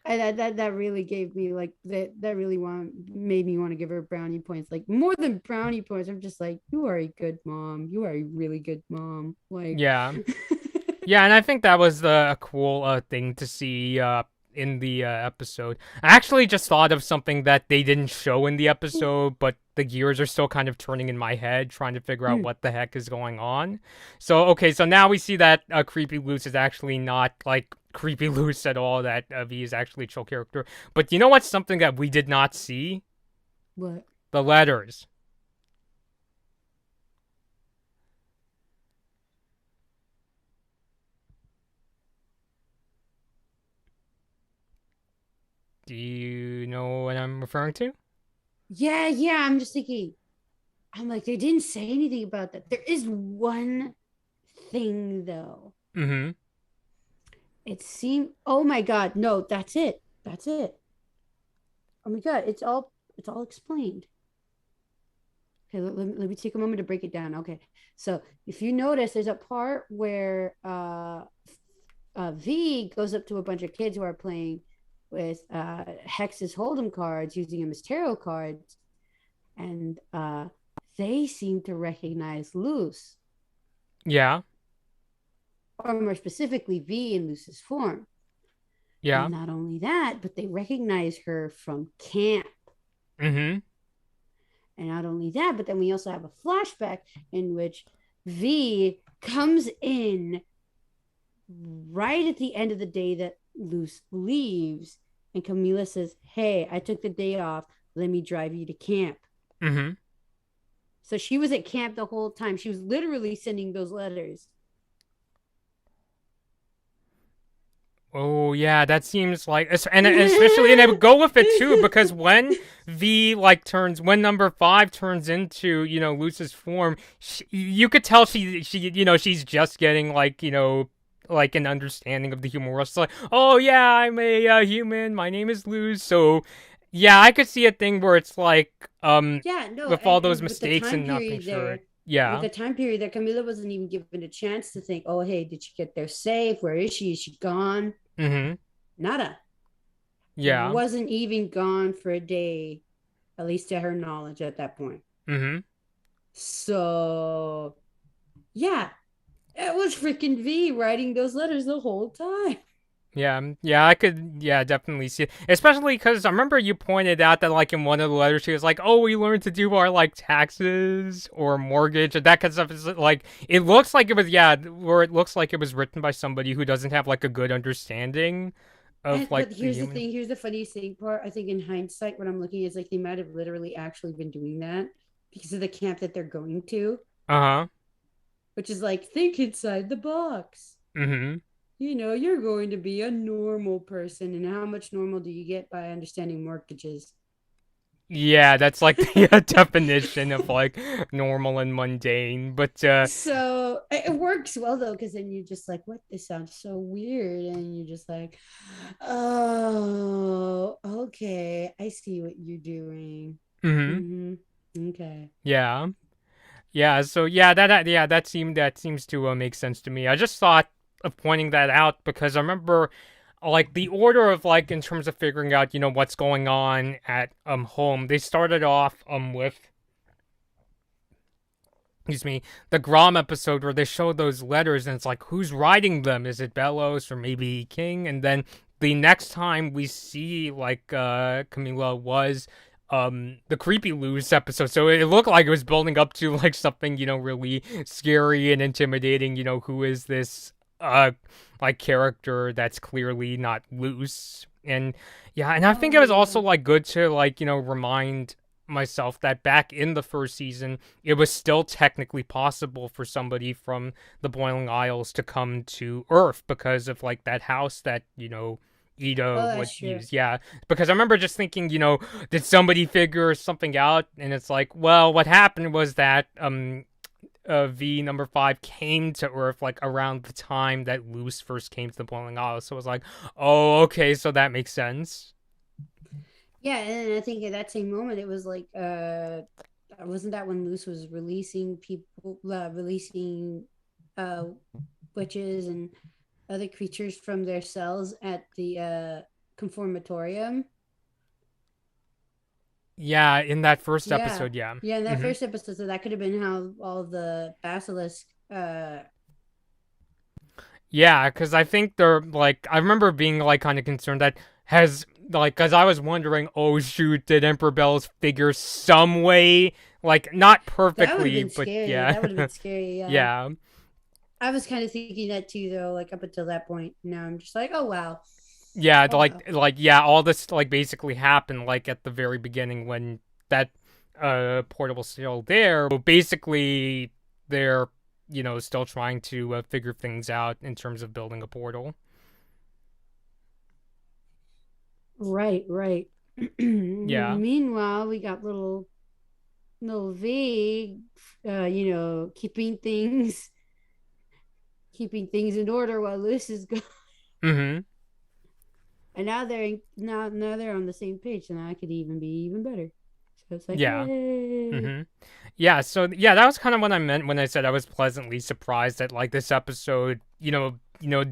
That really gave me like that really made me want to give her brownie points, like more than brownie points. I'm just like, you are a good mom, you are a really good mom, like. Yeah. Yeah, and I think that was a cool thing to see in the episode. I actually just thought of something that they didn't show in the episode, but the gears are still kind of turning in my head, trying to figure out Mm, what the heck is going on. So, okay, so now we see that Creepy Loose is actually not like Creepy Loose at all, that V is actually a chill character. But you know what's something that we did not see? what? The letters. Do you know what I'm referring to? Yeah, I'm just thinking, I'm like, they didn't say anything about that. There is one thing though. Mm-hmm. It seemed, oh my god, no, that's it. Oh my god, it's all explained. Okay, let me take a moment to break it down. Okay, so if you notice, there's a part where V goes up to a bunch of kids who are playing with Hex's Hold'em cards, using them as tarot cards, and they seem to recognize Luce, Yeah. or more specifically, V in Luce's form. Yeah. And not only that, but they recognize her from camp. Mm-hmm. And not only that, but then we also have a flashback in which V comes in right at the end of the day that Luce leaves. And Camila says, "Hey, I took the day off. Let me drive you to camp." Mm-hmm. So she was at camp the whole time. She was literally sending those letters. Oh yeah, that seems like, and especially, and I would go with it too, because when V like turns, when number 5 turns into Luce's form, you could tell she she's just getting like like an understanding of the human world. It's like, oh yeah, I'm a human. My name is Luce. So yeah, I could see a thing where it's like Yeah, no, with all those and with the mistakes time and not being period sure. there, Yeah. Camila wasn't even given a chance to think, "Oh, hey, did she get there safe? Where is she? Is she gone?" Mm-hmm. Nada. Yeah. Wasn't even gone for a day, at least to her knowledge at that point. Mm-hmm. So, yeah, it was freaking V writing those letters the whole time. Yeah, yeah, I could, yeah, definitely see it. Especially because I remember you pointed out that, like, in one of the letters, she was like, "Oh, we learned to do our like taxes or mortgage and that kind of stuff." Is like, it looks like it was, yeah, or it looks like it was written by somebody who doesn't have like a good understanding of like But the here's the human. thing. Here's the funniest thing part. I think in hindsight, what I'm looking is like they might have literally actually been doing that because of the camp that they're going to, Uh huh. which is like think inside the box. Mm-hmm. You're going to be a normal person, and how much normal do you get by understanding mortgages? Yeah, that's like the definition of like normal and mundane. But So it works well though, because then you're just like, what? This sounds so weird. And you're just like, oh, okay. I see what you're doing. mm-hmm. Mm-hmm. Okay. Yeah. Yeah, so yeah, yeah, that seems to make sense to me. I just thought of pointing that out because I remember like the order of like in terms of figuring out, what's going on at home. They started off with excuse me, the Grom episode where they show those letters and it's like who's writing them? Is it Bellows or maybe King? And then the next time we see like Camila was the Creepy Loose episode. So it looked like it was building up to like something, really scary and intimidating, who is this like character that's clearly not loose. And yeah, and I think it Oh was also yeah. like good to like, remind myself that back in the first season, it was still technically possible for somebody from the Boiling Isles to come to Earth because of like that house that, Oh, Ida would that's true. use. Yeah. Because I remember just thinking, did somebody figure something out? And it's like, well, what happened was that V number 5 came to Earth like around the time that Luce first came to the Boiling Isles. So it was like, oh, okay, so that makes sense. Yeah, and I think at that same moment it was like wasn't that when Luce was releasing people releasing uh witches and other creatures from their cells at the conformatorium. Yeah, in that first Yeah. episode, yeah. Yeah, in that Hmm. first episode, so that could have been how all the basilisk Yeah, because I think they're like, I remember being like kind of concerned that has like, because I was wondering, oh shoot, did Emperor Bells figure some way, like not that would have perfectly, been but scary. yeah, That would have been scary, yeah. yeah. I was kind of thinking that too though, like up until that point. Now I'm just like, oh wow. Yeah, Oh wow. yeah, all this like basically happened like at the very beginning when that portal was still there. So basically, they're still trying to figure things out in terms of building a portal. Right, right. Yeah. Meanwhile, we got little V, keeping things in order while Luce is gone. Mm-hmm. And now they're on the same page, and that could even be even better. So it's like, Yeah. yay. Mm-hmm. Yeah, so yeah, that was kind of what I meant when I said I was pleasantly surprised that like this episode,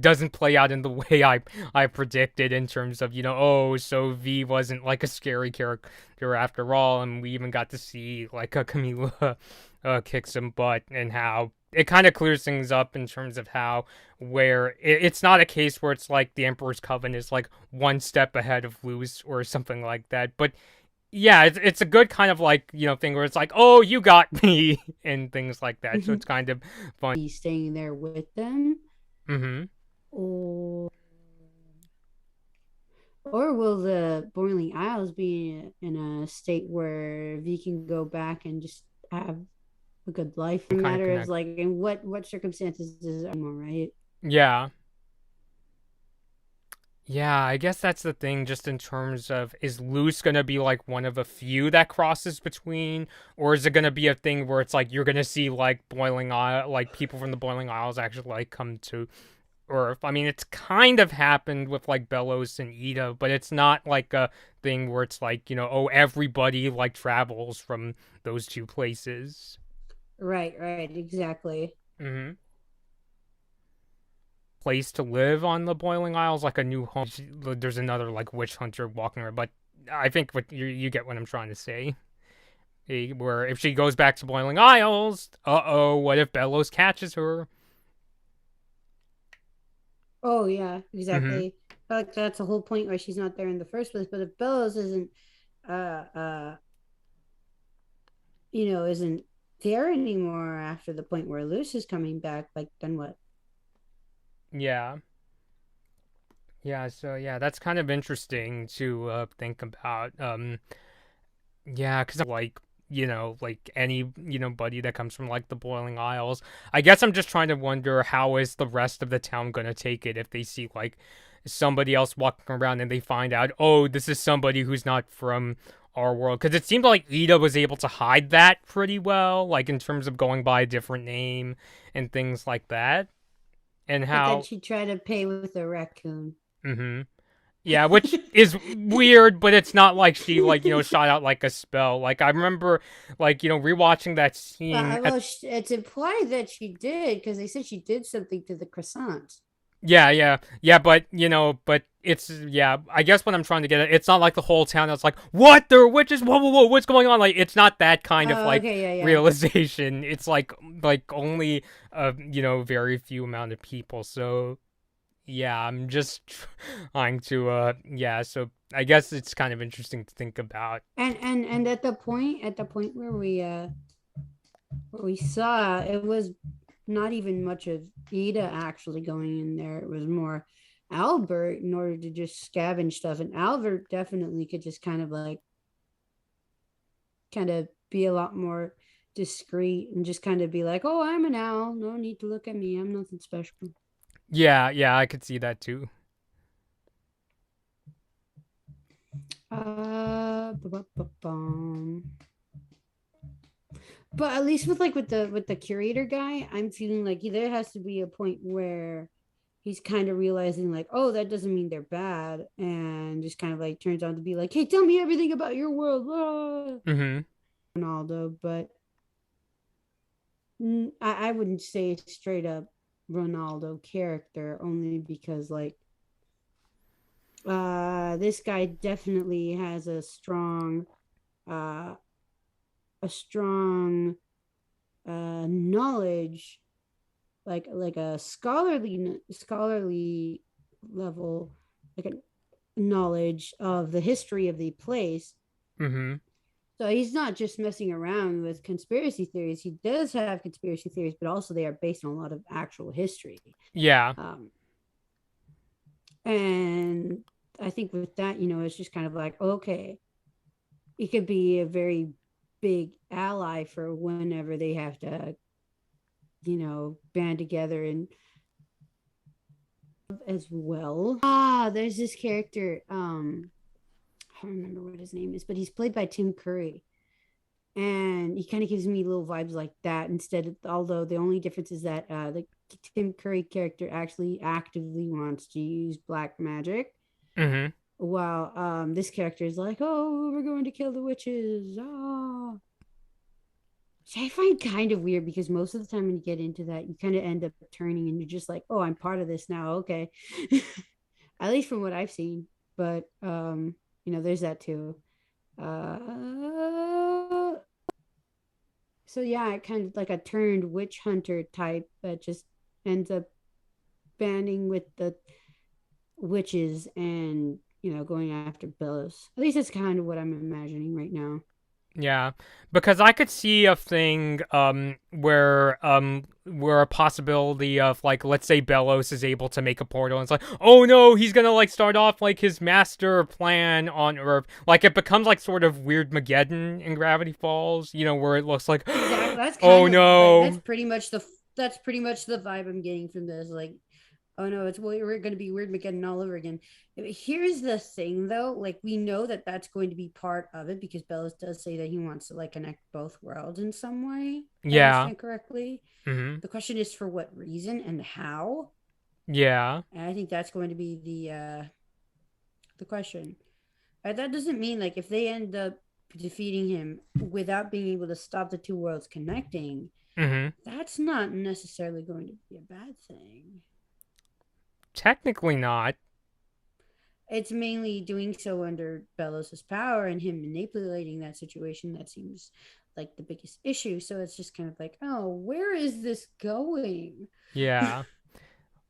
doesn't play out in the way I predicted in terms of, oh, so V wasn't like a scary character after all, and we even got to see like a Camila kick some butt and how it kind of clears things up in terms of how where it's not a case where it's like the Emperor's Coven is like one step ahead of Luz or something like that, but yeah, it's a good kind of like thing where it's like, oh, you got me, and things like that. So it's kind of fun. He's staying there with them, Mm-hmm. or will the Boiling Isles be in a state where V can go back and just have a good life? No Kind of matter of connect. like in what circumstances is it more right? Yeah, yeah. I guess that's the thing. Just in terms of, is Luce gonna be like one of a few that crosses between, or is it gonna be a thing where it's like you're gonna see like Boiling Isle, like people from the Boiling Isles actually like come to Earth. I mean, it's kind of happened with like Bellows and Ida, but it's not like a thing where it's like, oh, everybody like travels from those two places. Right, right, exactly. Mm-hmm. Place to live on the Boiling Isles, like a new home. There's another like witch hunter walking around, but I think what you get what I'm trying to say. Where if she goes back to Boiling Isles, what if Bellows catches her? Oh yeah, Mm-hmm. exactly. Like that's the whole point why she's not there in the first place. But if Bellows isn't uh uh isn't there anymore after the point where Luce is coming back, like then what? Yeah. Yeah, so yeah, that's kind of interesting to think about. Yeah, because like like any buddy that comes from like the Boiling Isles, I guess I'm just trying to wonder how is the rest of the town gonna take it if they see like somebody else walking around and they find out, oh, this is somebody who's not from our world. Because it seemed like Ida was able to hide that pretty well, like in terms of going by a different name and things like that, and But then how. she tried to pay with a raccoon. Mm-hmm. Yeah, which is weird, but it's not like she like shot out like a spell. Like I remember like rewatching that scene at. It's implied that she did because they said she did something to the croissant. Yeah, but but it's yeah. I guess what I'm trying to get at, it's not like the whole town that's like, what? There are witches. Whoa, what's going on? Like it's not that kind of Oh, like okay, yeah, yeah. realization. It's like only a very few amount of people. So yeah, I'm just trying to yeah, so I guess it's kind of interesting to think about. And at the point where we saw it was not even much of Ida actually going in there. It was more Albert in order to just scavenge stuff. And Albert definitely could just kind of be a lot more discreet and just kind of be like, oh, I'm an owl. No need to look at me. I'm nothing special. Yeah, I could see that too. Ba-ba-ba-bum. But at least with the curator guy, I'm feeling like there has to be a point where he's kind of realizing like, oh, that doesn't mean they're bad, and just kind of like turns out to be like, hey, tell me everything about your world, Mm-hmm. Ronaldo. But I wouldn't say straight up Ronaldo character only because like This guy definitely has uh a strong knowledge, like a scholarly level, like a knowledge of the history of the place. Mm-hmm. So he's not just messing around with conspiracy theories. He does have conspiracy theories, but also they are based on a lot of actual history. Yeah. Um, and I think with that, it's just kind of like, okay, it could be a very big ally for whenever they have to, band together and as well. There's this character. I don't remember what his name is, but he's played by Tim Curry. And he kind of gives me little vibes like that instead of, although the only difference is that the Tim Curry character actually actively wants to use black magic, Mm-hmm. while this character is like, oh, we're going to kill the witches, which I find kind of weird because most of the time when you get into that, you kind of end up turning and you're just like, oh, I'm part of this now. Okay. At least from what I've seen. But there's that too. So yeah, I kind of like a turned witch hunter type that just ends up banding with the witches and going after Bellows. At least that's kind of what I'm imagining right now. Yeah, because I could see a thing where a possibility of like, let's say Bellows is able to make a portal and it's like, oh no, he's gonna like start off like his master plan on Earth. Like it becomes like sort of weird Mageddon in Gravity Falls, where it looks like Exactly. That's oh kind of like no. that's pretty much the vibe I'm getting from this. Like, oh no, we're going to be Weird McGinnon all over again. Here's the thing, though. Like, we know that that's going to be part of it because Bellows does say that he wants to like connect both worlds in some way. If I Yeah. understand correctly. Mm-hmm. The question is for what reason and how. Yeah. And I think that's going to be the question. That doesn't mean like if they end up defeating him without being able to stop the two worlds connecting, Mm-hmm. that's not necessarily going to be a bad thing. Technically not. It's mainly doing so under Bellows' power and him manipulating that situation that seems like the biggest issue. So it's just kind of like, oh, where is this going? Yeah.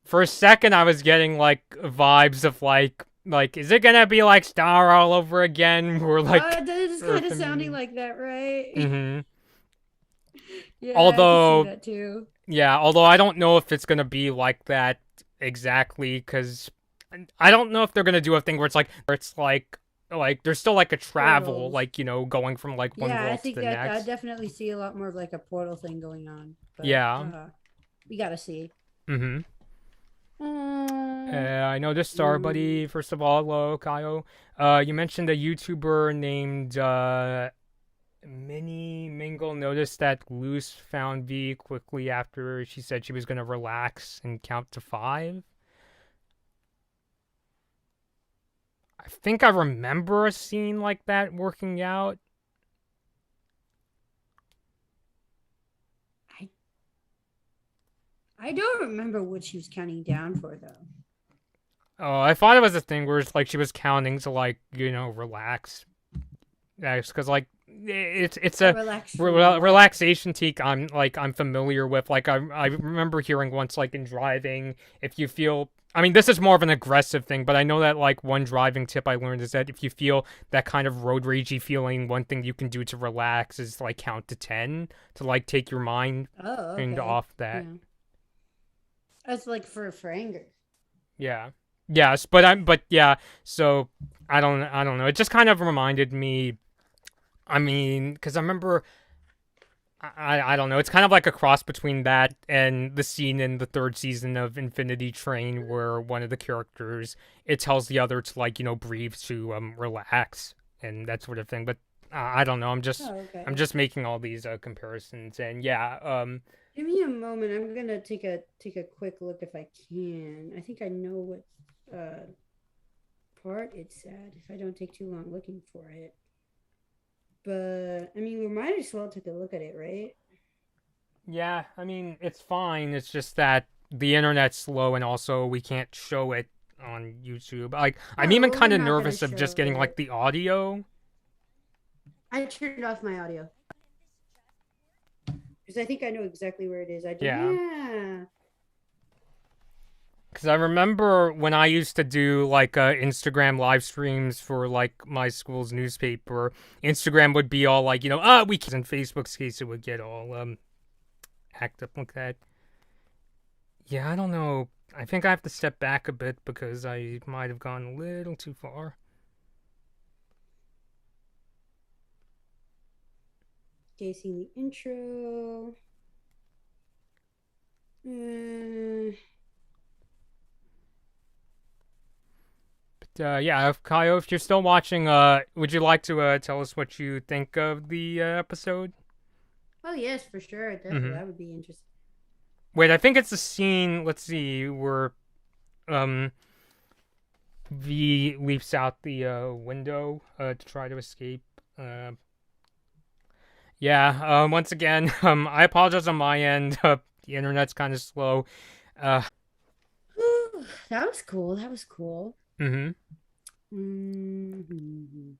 For a second, I was getting like vibes of like is it gonna be like Star all over again? Or like That is kind Earth of sounding and like that, right? mm-hmm. Yeah, I could see Although that too. yeah, although I don't know if it's gonna be like that exactly, because I don't know if they're gonna do a thing where it's like there's still like a travel, Portals. like going from like one Yeah, I world to think the that I next. definitely see a lot more of like a portal thing going on. But Yeah. we gotta see. Mm-hmm. Uh, I know this star mm, buddy. First of all, hello, Kyle. You mentioned a YouTuber named Minnie Mingle noticed that Luce found V quickly after she said she was gonna relax and count to 5. I think I remember a scene like that working out. I I don't remember what she was counting down for though. Oh, I thought it was a thing where it's like she was counting to like relax. Because like it's A a relax from what? relaxation technique I'm familiar with. Like I remember hearing once like in driving, if you feel, I mean this is more of an aggressive thing, but I know that like one driving tip I learned is that if you feel that kind of road ragey feeling, one thing you can do to relax is like count to 10 to like take your mind Oh, okay. off that. Yeah. That's like for anger. Yeah. Yes, but yeah, so I don't know. It just kind of reminded me, I mean, because I remember, I don't know. It's kind of like a cross between that and the scene in the third season of Infinity Train where one of the characters, it tells the other to like breathe to relax and that sort of thing. But I don't know. Oh, I'm okay. just making all these comparisons, and yeah, Give me a moment. I'm gonna take a quick look if I can. I think I know what part it's at if I don't take too long looking for it. But I mean, we might as well take a look at it, right? I mean it's fine. It's just that the internet's slow, and also we can't show it on YouTube. Like, I'm even Oh, kind we're of not gonna nervous of show just getting like it. the audio. I turned off my audio because I think I know exactly where it is. I did. Yeah. Yeah. Because I remember when I used to do like Instagram live streams for like my school's newspaper, Instagram would be all like, we can't. In Facebook's case, it would get all hacked up like that. Yeah, I don't know. I think I have to step back a bit because I might have gone a little too far. Okay, seeing the intro. Yeah, if Kyle, if you're still watching, would you like to tell us what you think of the episode? Oh yes, for sure. Definitely, Mm-hmm. that would be interesting. Wait, I think it's the scene. Let's see, where um V leaps out the window to try to escape. Uh, yeah. Once again, I apologize on my end. The internet's kind of slow. Uh. That was cool. That was cool. Mm-hmm. Hmm.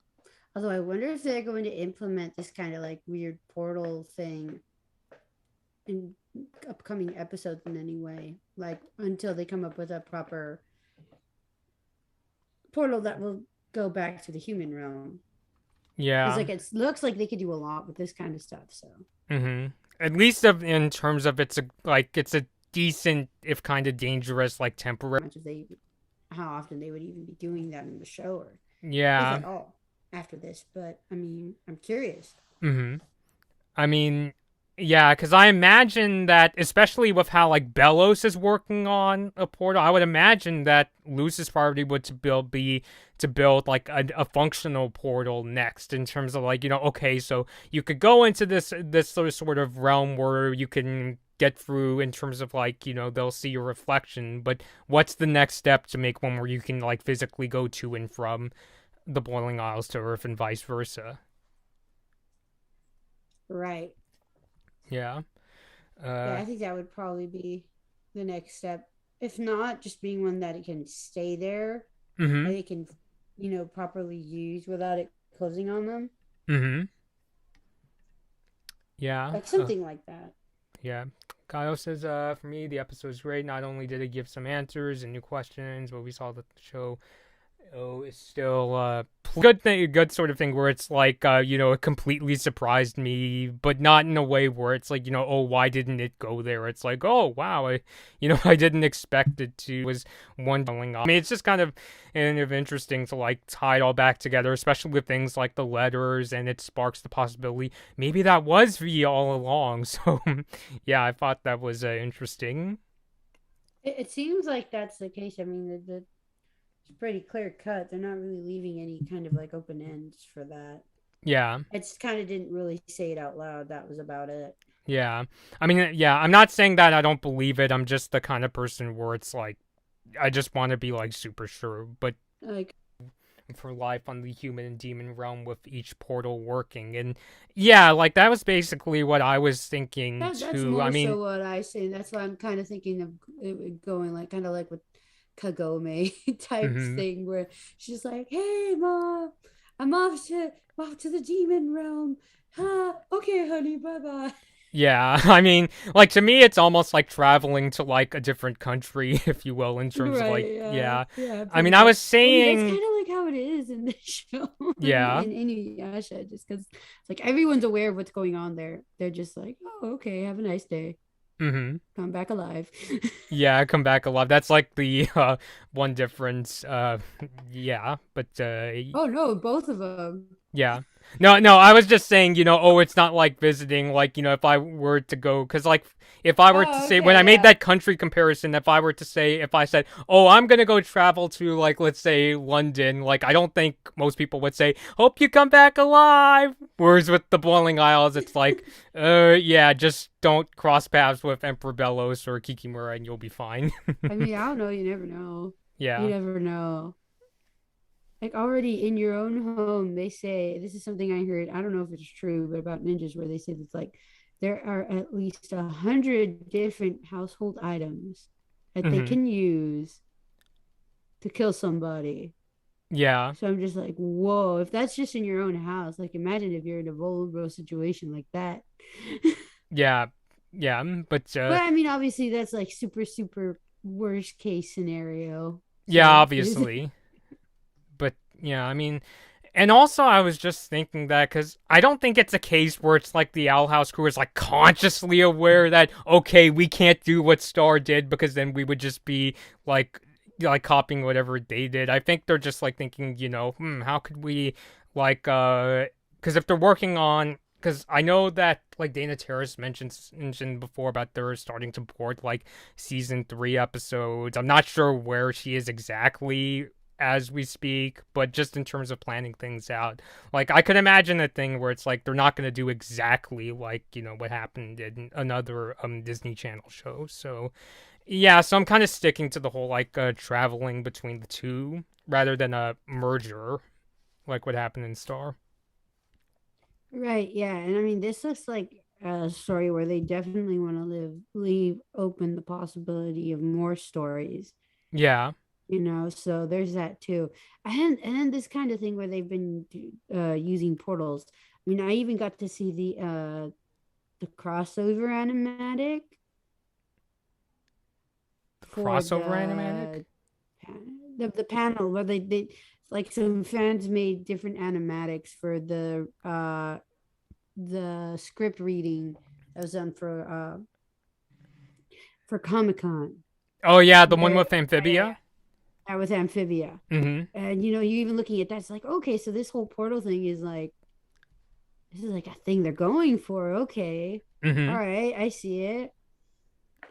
Although I wonder if they're going to implement this kind of like weird portal thing in upcoming episodes in any way, like until they come up with a proper portal that will go back to the human realm. Because Yeah. like it looks like they could do a lot with this kind of stuff. So Mm-hmm. At least in terms of it's a decent, if kind of dangerous, like temporary. much as they, how often they would even be doing that in the show, or if Yeah. at all, after this. But I mean, I'm curious. Mm-hmm. I mean, yeah, because I imagine that, especially with how like Bellows is working on a portal, I would imagine that Luce's priority would be to build like a functional portal next. In terms of like, okay, so you could go into this sort of realm where you can get through in terms of like, they'll see your reflection, but what's the next step to make one where you can like physically go to and from the Boiling Isles to Earth and vice versa? Right. Yeah. Yeah, I think that would probably be the next step. If not, just being one that it can stay there, Mm-hmm. that it can, properly use without it closing on them. Mm-hmm. Yeah. Like something like that. Yeah. Kyle says, for me, the episode was great. Not only did it give some answers and new questions, but we saw that the show is still good sort of thing where it's like, it completely surprised me, but not in a way where it's like, oh, why didn't it go there? It's like, oh, wow, I didn't expect it to. It was one going on. I mean, it's just kind of interesting to like tie it all back together, especially with things like the letters, and it sparks the possibility maybe that was V all along. So, yeah, I thought that was interesting. It seems like that's the case. I mean, it's pretty clear cut. They're not really leaving any kind of like open ends for that. Yeah. It just kind of didn't really say it out loud. That was about it. Yeah. I mean, yeah, I'm not saying that I don't believe it. I'm just the kind of person where it's like, I just want to be like super sure. But Like, for life on the human and demon realm with each portal working. And yeah, like that was basically what I was thinking that's too. I more mean, so what I say. That's why I'm kind of thinking of it going like kind of like with Kagome type mhm. thing where she's like, "Hey, mom, I'm off to the demon realm. Okay, honey, bye bye." Yeah, I mean, like to me, it's almost like traveling to like a different country, if you will, in terms of like, Right? Yeah. yeah. Yeah. I Pretty mean, I much. was I mean, that's kind saying, of like how it is in the show yeah. in Inuyasha, just because it's like everyone's aware of what's going on there. They're just like, "Oh, okay, have a nice day. Mm-hmm. Come back alive." Yeah, come back alive. That's like the one difference. Yeah, but Oh no, both of them. yeah. No, I was just saying, oh, it's not like visiting, like, if I were to go, because, like, if I were to Oh, say, when okay, I made yeah. that country comparison, if I said, oh, I'm gonna go travel to, like, let's say, London, like, I don't think most people would say, hope you come back alive. Whereas with the Boiling Isles, it's like, yeah, just don't cross paths with Emperor Bellos or Kikimura and you'll be fine. I mean, I don't know. You never know. You Yeah. never know. Like already in your own home, they say this is something I heard. I don't know if it's true, but about ninjas, where they say it's like there are at least 100 different household items that they Hmm. can use to kill somebody. Yeah. So I'm just like, whoa, if that's just in your own house, like imagine if you're in a vulnerable situation like that. Yeah. Yeah. But But I mean, obviously, that's like super, super worst case scenario. yeah, So it is. obviously. But yeah, I mean, and also I was just thinking that because I don't think it's a case where it's like the Owl House crew is like consciously aware that okay, we can't do what Star did because then we would just be like copying whatever they did. I think they're just like thinking, how could we like because if they're working on because I know that like Dana Terrace mentioned before about they're starting to port like season 3 episodes. I'm not sure where she is exactly as we speak, but just in terms of planning things out. Like I could imagine a thing where it's like they're not going to do exactly like, what happened in another Disney Channel show. So, yeah, so I'm kind of sticking to the whole like traveling between the two rather than a merger like what happened in Star. Right, yeah. And I mean, this looks like a story where they definitely want to leave open the possibility of more stories, Yeah. so there's that too. And then this kind of thing where they've been using portals. I mean, I even got to see the crossover animatic for Crossover animatic? the panel where they like some fans made different animatics for the script reading that was done for Comic-Con. Oh yeah, the one Where with Amphibia? I was Amphibia. Mhm. And you even looking at that, it's like, okay, so this whole portal thing is like this is like a thing they're going for. Okay. All Mhm. right, I see it.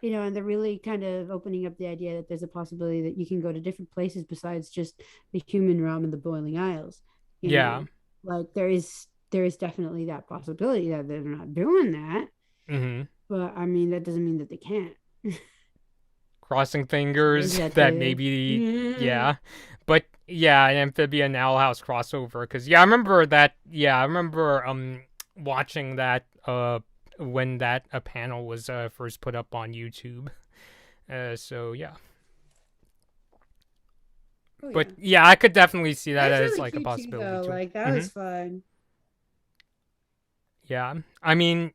And they're really kind of opening up the idea that there's a possibility that you can go to different places besides just the human realm and the boiling isles. You Yeah. know, like there is definitely that possibility that they're not doing that. Mhm. But I mean, that doesn't mean that they can't. Crossing So there's fingers that that too. maybe Yeah. yeah, but yeah, an Amphibian Owl House crossover because yeah, I remember that. Yeah, I remember watching that when that a panel was first put up on YouTube. So yeah, Oh but yeah. yeah, I could definitely see that That was as really like a cute too, possibility though. too. Like that Hmm. was fun. Yeah, I mean,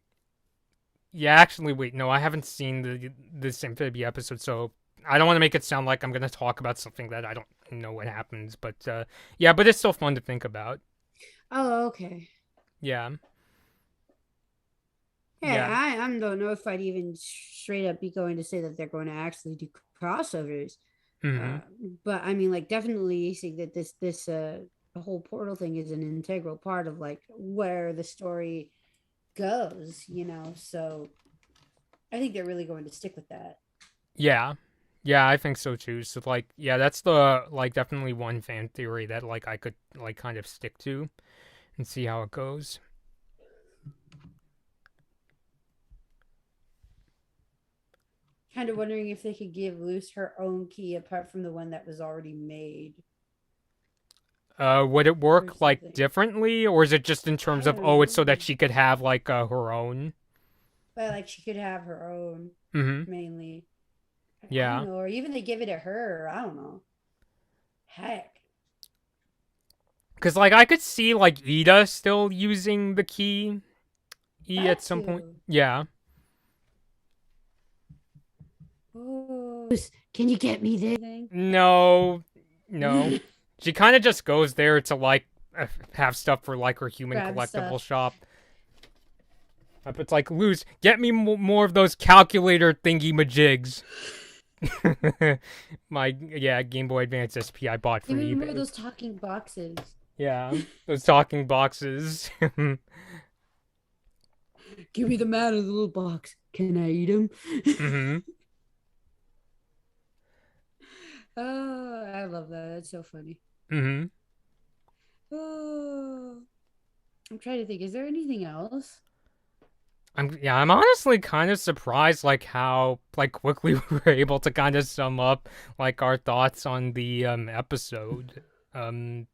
yeah, actually, wait, no, I haven't seen this Amphibia episode, so I don't want to make it sound like I'm gonna talk about something that I don't know what happens. But yeah, but it's still fun to think about. Oh, okay. Yeah, Yeah, yeah. I don't know if I'd even straight up be going to say that they're going to actually do crossovers. Hmm. Uh, but I mean, like, definitely see that this the whole portal thing is an integral part of like where the story goes. So I think they're really going to stick with that. Yeah. Yeah, I think so too. So like, yeah, that's the like definitely one fan theory that like I could like kind of stick to and see how it goes. Kind of wondering if they could give Luce her own key apart from the one that was already made Would it or work like something. differently, or is it just in I terms of don't oh, it's so know. that she could have like her own? But like she could have her own Mm-hmm. mainly. I don't Yeah, know, or even they give it to her. I don't know. Heck. because like I could see like Ida still using the key E That at some point. too. Yeah. Oh, can you get me this No, no. thing? She kind of just goes there to like have stuff for like her human Grab collectible stuff. shop. It's like, Luz, get me more of those calculator thingy majigs. My yeah, Game Boy Advance SP I bought Give from me more of eBay. those talking boxes. Yeah, those talking boxes. Give me the man in the little box. Can I eat him? Hmm. Oh, I love that. That's so funny. Hmm. Oh, I'm trying to think. Is there anything else? I'm honestly kind of surprised like how like quickly we were able to kind of sum up like our thoughts on the episode. Um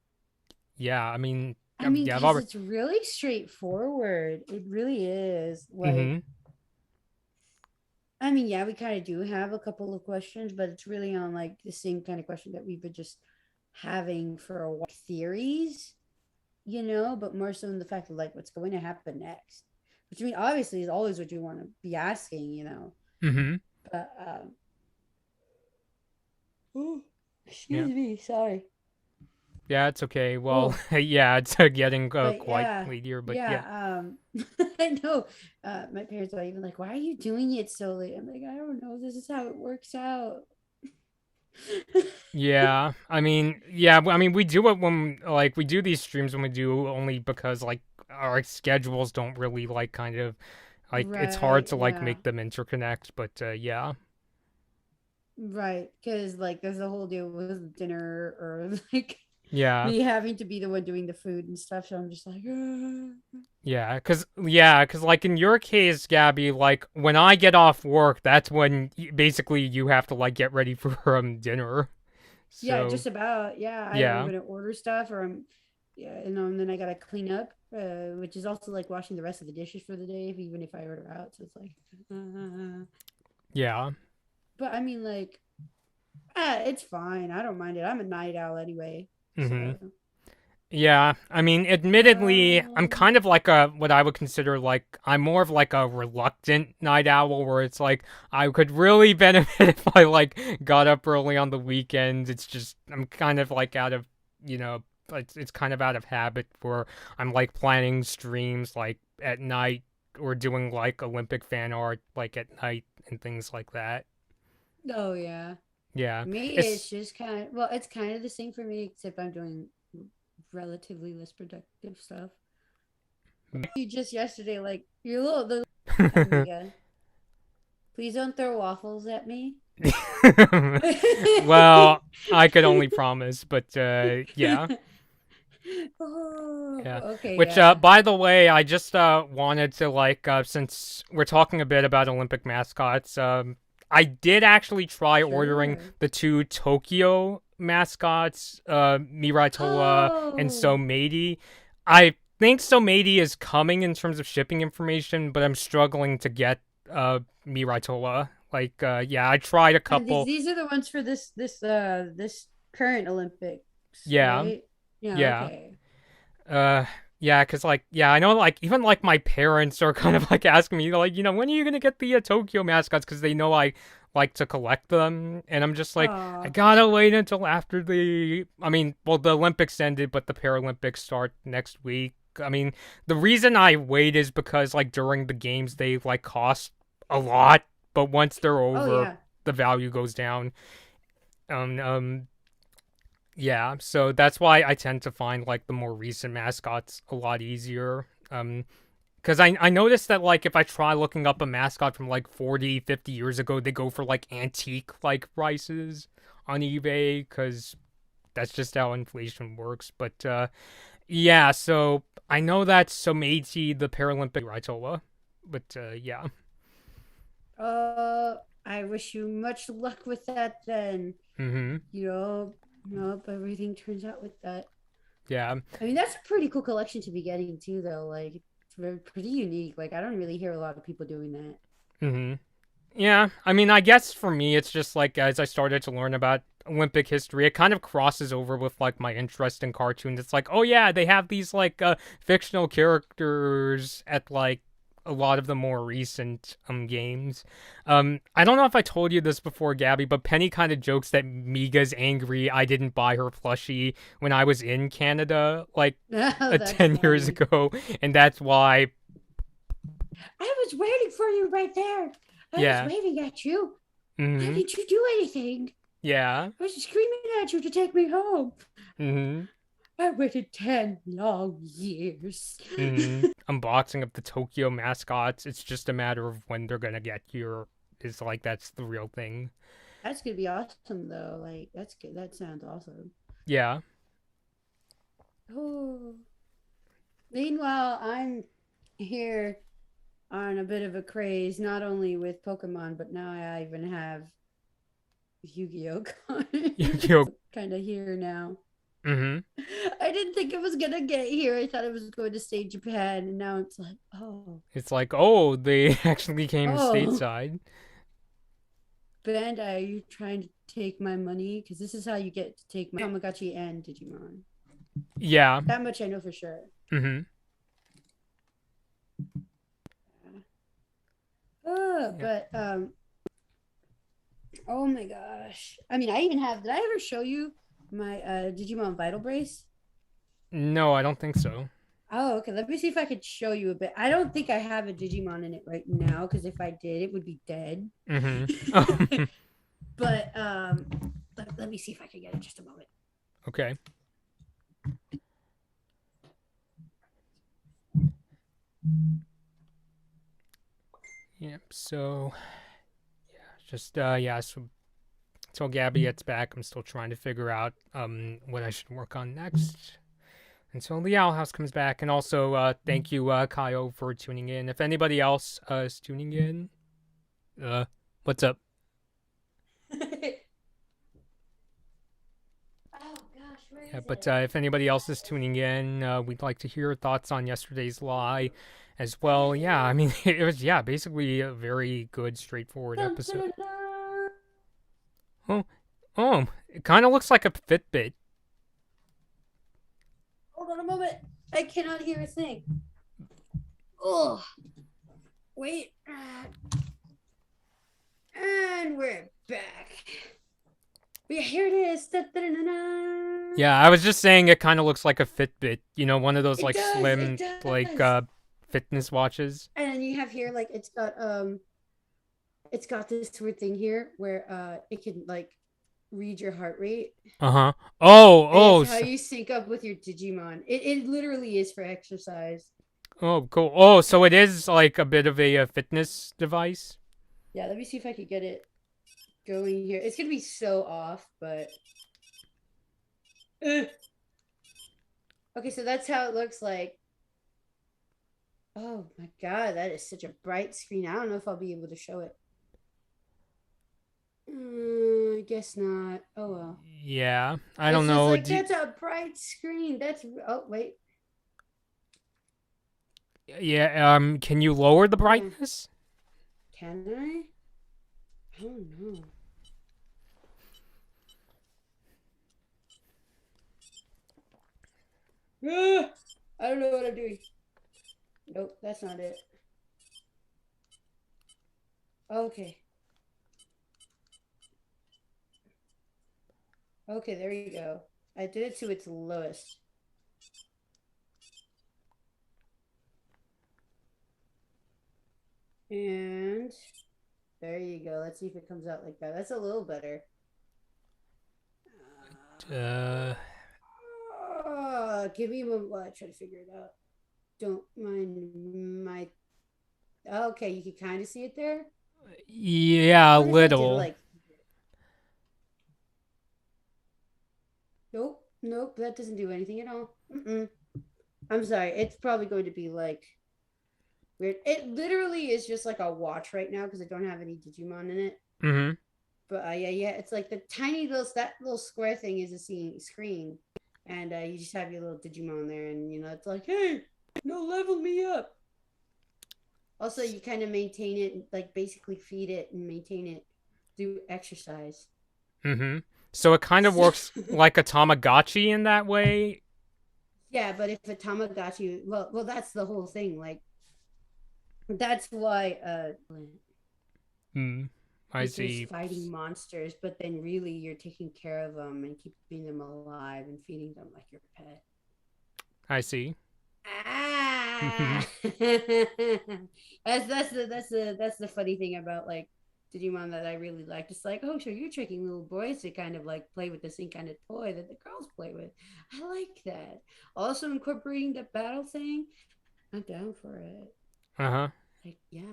yeah, I mean I mean, yeah, I've because already. it's really straightforward. It really is. Like, Mhm. I mean, yeah, we kind of do have a couple of questions, but it's really on like the same kind of question that we've been just having for a while. Theories, but more so in the fact of like what's going to happen next. Which I mean, obviously, is always what you want to be asking. Mm-hmm. But ooh, Yeah. excuse me, sorry. Yeah, it's okay. Well, Oh, yeah, it's getting but quite yeah, late here, but yeah. yeah. I know. My parents are even like, "Why are you doing it so late?" I'm like, "I don't know. This is how it works out." Yeah, I mean, yeah, I mean, we do it when, like, we do these streams when we do only because, like, our schedules don't really, like, kind of, like, it's hard Right. to, like, Yeah. make them interconnect, but, yeah. Right. Because like there's a whole deal with dinner or like Yeah. me having to be the one doing the food and stuff. So I'm just like, Yeah, cause like in your case, Gabby, like when I get off work, that's when basically you have to like get ready for dinner. yeah, So just about. Yeah. Either I'm yeah, gonna order stuff or yeah, and then I gotta clean up, which is also like washing the rest of the dishes for the day, even if I order out. So it's like, yeah. but I mean, like, it's fine. I don't mind it. I'm a night owl anyway. Mm-hmm. So, Yeah, I mean, admittedly, I'm um, kind of like a what I would consider like I'm more of like a reluctant night owl where it's like I could really benefit if I like got up early on the weekends. It's just I'm kind of like out of, you know, it's kind of out of habit where I'm like planning streams like at night or doing like Olympic fan art like at night and things like that. oh yeah. Yeah. Me, it's It's just kind of well, it's kind of the same for me, except I'm doing relatively less productive stuff. You just yesterday, like you're little amiga. Please don't throw waffles at me. well, I could only promise, but yeah. Oh, Yeah. okay, Which yeah. by the way, I just wanted to like since we're talking a bit about Olympic mascots, I did actually try ordering Sure. the two Tokyo mascots, Mirai Toa and Oh, Someidi. I think Someidi is coming in terms of shipping information, but I'm struggling to get Mirai Toa. Like yeah, I tried a and these couple. these are the ones for this current Olympics, Yeah. right? Yeah, Yeah. okay. Uh, yeah, cause like, yeah, I know, like, even like my parents are kind of like asking me, like, when are you gonna get the Tokyo mascots? Cause they know I like to collect them, and I'm just like, I Oh, gotta wait until after I mean, well, the Olympics ended, but the Paralympics start next week. I mean, the reason I wait is because like during the games they like cost a lot, but once they're oh over, yeah. the value goes down. Um, um, yeah, so that's why I tend to find like the more recent mascots a lot easier. Because I noticed that like if I try looking up a mascot from like 40, 50 years ago, they go for like antique like prices on eBay because that's just how inflation works. But yeah, so I know that's Someiti, the Paralympic Raitola. But yeah. I wish you much luck with that then. Mm-hmm. Hope everything turns out with that. Yeah. I mean, that's a pretty cool collection to be getting too, though. Like, it's pretty unique. Like, I don't really hear a lot of people doing that. Mm-hmm. Yeah, I mean, I guess for me, it's just like as I started to learn about Olympic history, it kind of crosses over with like my interest in cartoons. It's like, oh yeah, they have these like fictional characters at like a lot of the more recent games. I don't know if I told you this before, Gabby, but Penny kind of jokes that Miga's angry I didn't buy her plushie when I was in Canada like Oh, that's 10 years funny. ago, and that's why. I was waiting for you right there. I was Yeah. waving at you. Why Mhm. didn't you do anything? Yeah. I was screaming at you to take me home. Mhm. I waited 10 long years. Unboxing of the Tokyo mascots. It's just a matter of when they're gonna get here. Is like that's the real thing. That's gonna be awesome, though. Like, that's good. That sounds awesome. Yeah. Oh. Meanwhile, I'm here on a bit of a craze, not only with Pokemon, but now I even have Yu-Gi-Oh cards. Yo. Kind of here now. Mm-hmm. I didn't think it was gonna get here. I thought it was going to stay Japan, and now it's like, oh, It's like, oh, they actually came oh, stateside. Bandai, are you trying to take my money? Because this is how you get to take my Tamagotchi and Digimon. Yeah. That much I know for sure. Mm-hmm. Oh, Yeah. but oh my gosh. I mean, I even have. Did I ever show you my Digimon Vital Brace? No, I don't think so. Oh, okay. Let me see if I could show you a bit. I don't think I have a Digimon in it right now because if I did, it would be dead. Mm-hmm. But let me see if I can get it just a moment. Okay. Yep. So yeah, just yeah. So until Gabby gets back, I'm still trying to figure out what I should work on next. Until the Owl House comes back, and also thank you, Kyle, for tuning in. If anybody else is tuning in, what's up? Oh gosh, where Yeah, is but it? if anybody else is tuning in, we'd like to hear your thoughts on yesterday's lie as well. Yeah, I mean, it was, yeah, basically a very good, straightforward Dun, dun, episode. dun, dun. Oh, oh, it kind of looks like a Fitbit. Hold on a moment. I cannot hear a thing. Oh, wait. And we're back. Yeah, here it is. Da, da, da, da, da. Yeah, I was just saying it kind of looks like a Fitbit. You know, one of those It like does. It slim, like does. fitness watches. And then you have here like it's got this weird thing here where it can like read your heart rate. Uh huh. Oh, And oh, it's how you sync up with your Digimon. It literally is for exercise. oh, cool. Oh, so it is like a bit of a fitness device. Yeah, let me see if I could get it going here. It's gonna be so off, but Ugh. Okay, so that's how it looks like. Oh my god, that is such a bright screen. I don't know if I'll be able to show it. I guess not. Oh well. Yeah, I It's don't just know. like that's a bright screen. That's oh wait. Yeah, can you lower the brightness? Can I? I don't know. Ah, I don't know what I'm doing. Nope, that's not it. Okay. Okay, there you go. I did it to its lowest. And there you go. Let's see if it comes out like that. That's a little better. Uh, Give me a moment while I try to figure it out. Don't mind my. Okay, you can kind of see it there. yeah, a What if I did little. like? Nope, nope. That doesn't do anything at all. Mm-mm. I'm sorry. It's probably going to be like weird. It literally is just like a watch right now because I don't have any Digimon in it. Mm-hmm. But yeah, it's like the tiny little that little square thing is a screen, and you just have your little Digimon there, and it's like, hey, no, level me up. Also, you kind of maintain it, like basically feed it and maintain it through exercise. Mm-hmm. So it kind of works like a Tamagotchi in that way. Yeah, but if a Tamagotchi, well, that's the whole thing. Like, that's why Hmm. I because you're see. fighting monsters, but then really you're taking care of them and keeping them alive and feeding them like your pet. I see. Mm-hmm. Ah, that's the funny thing about like Digimon that I really like. It's like, oh, so you're tricking little boys to kind of like play with the same kind of toy that the girls play with. I like that. Also incorporating the battle thing, I'm down for it. Uh-huh. Like, yeah.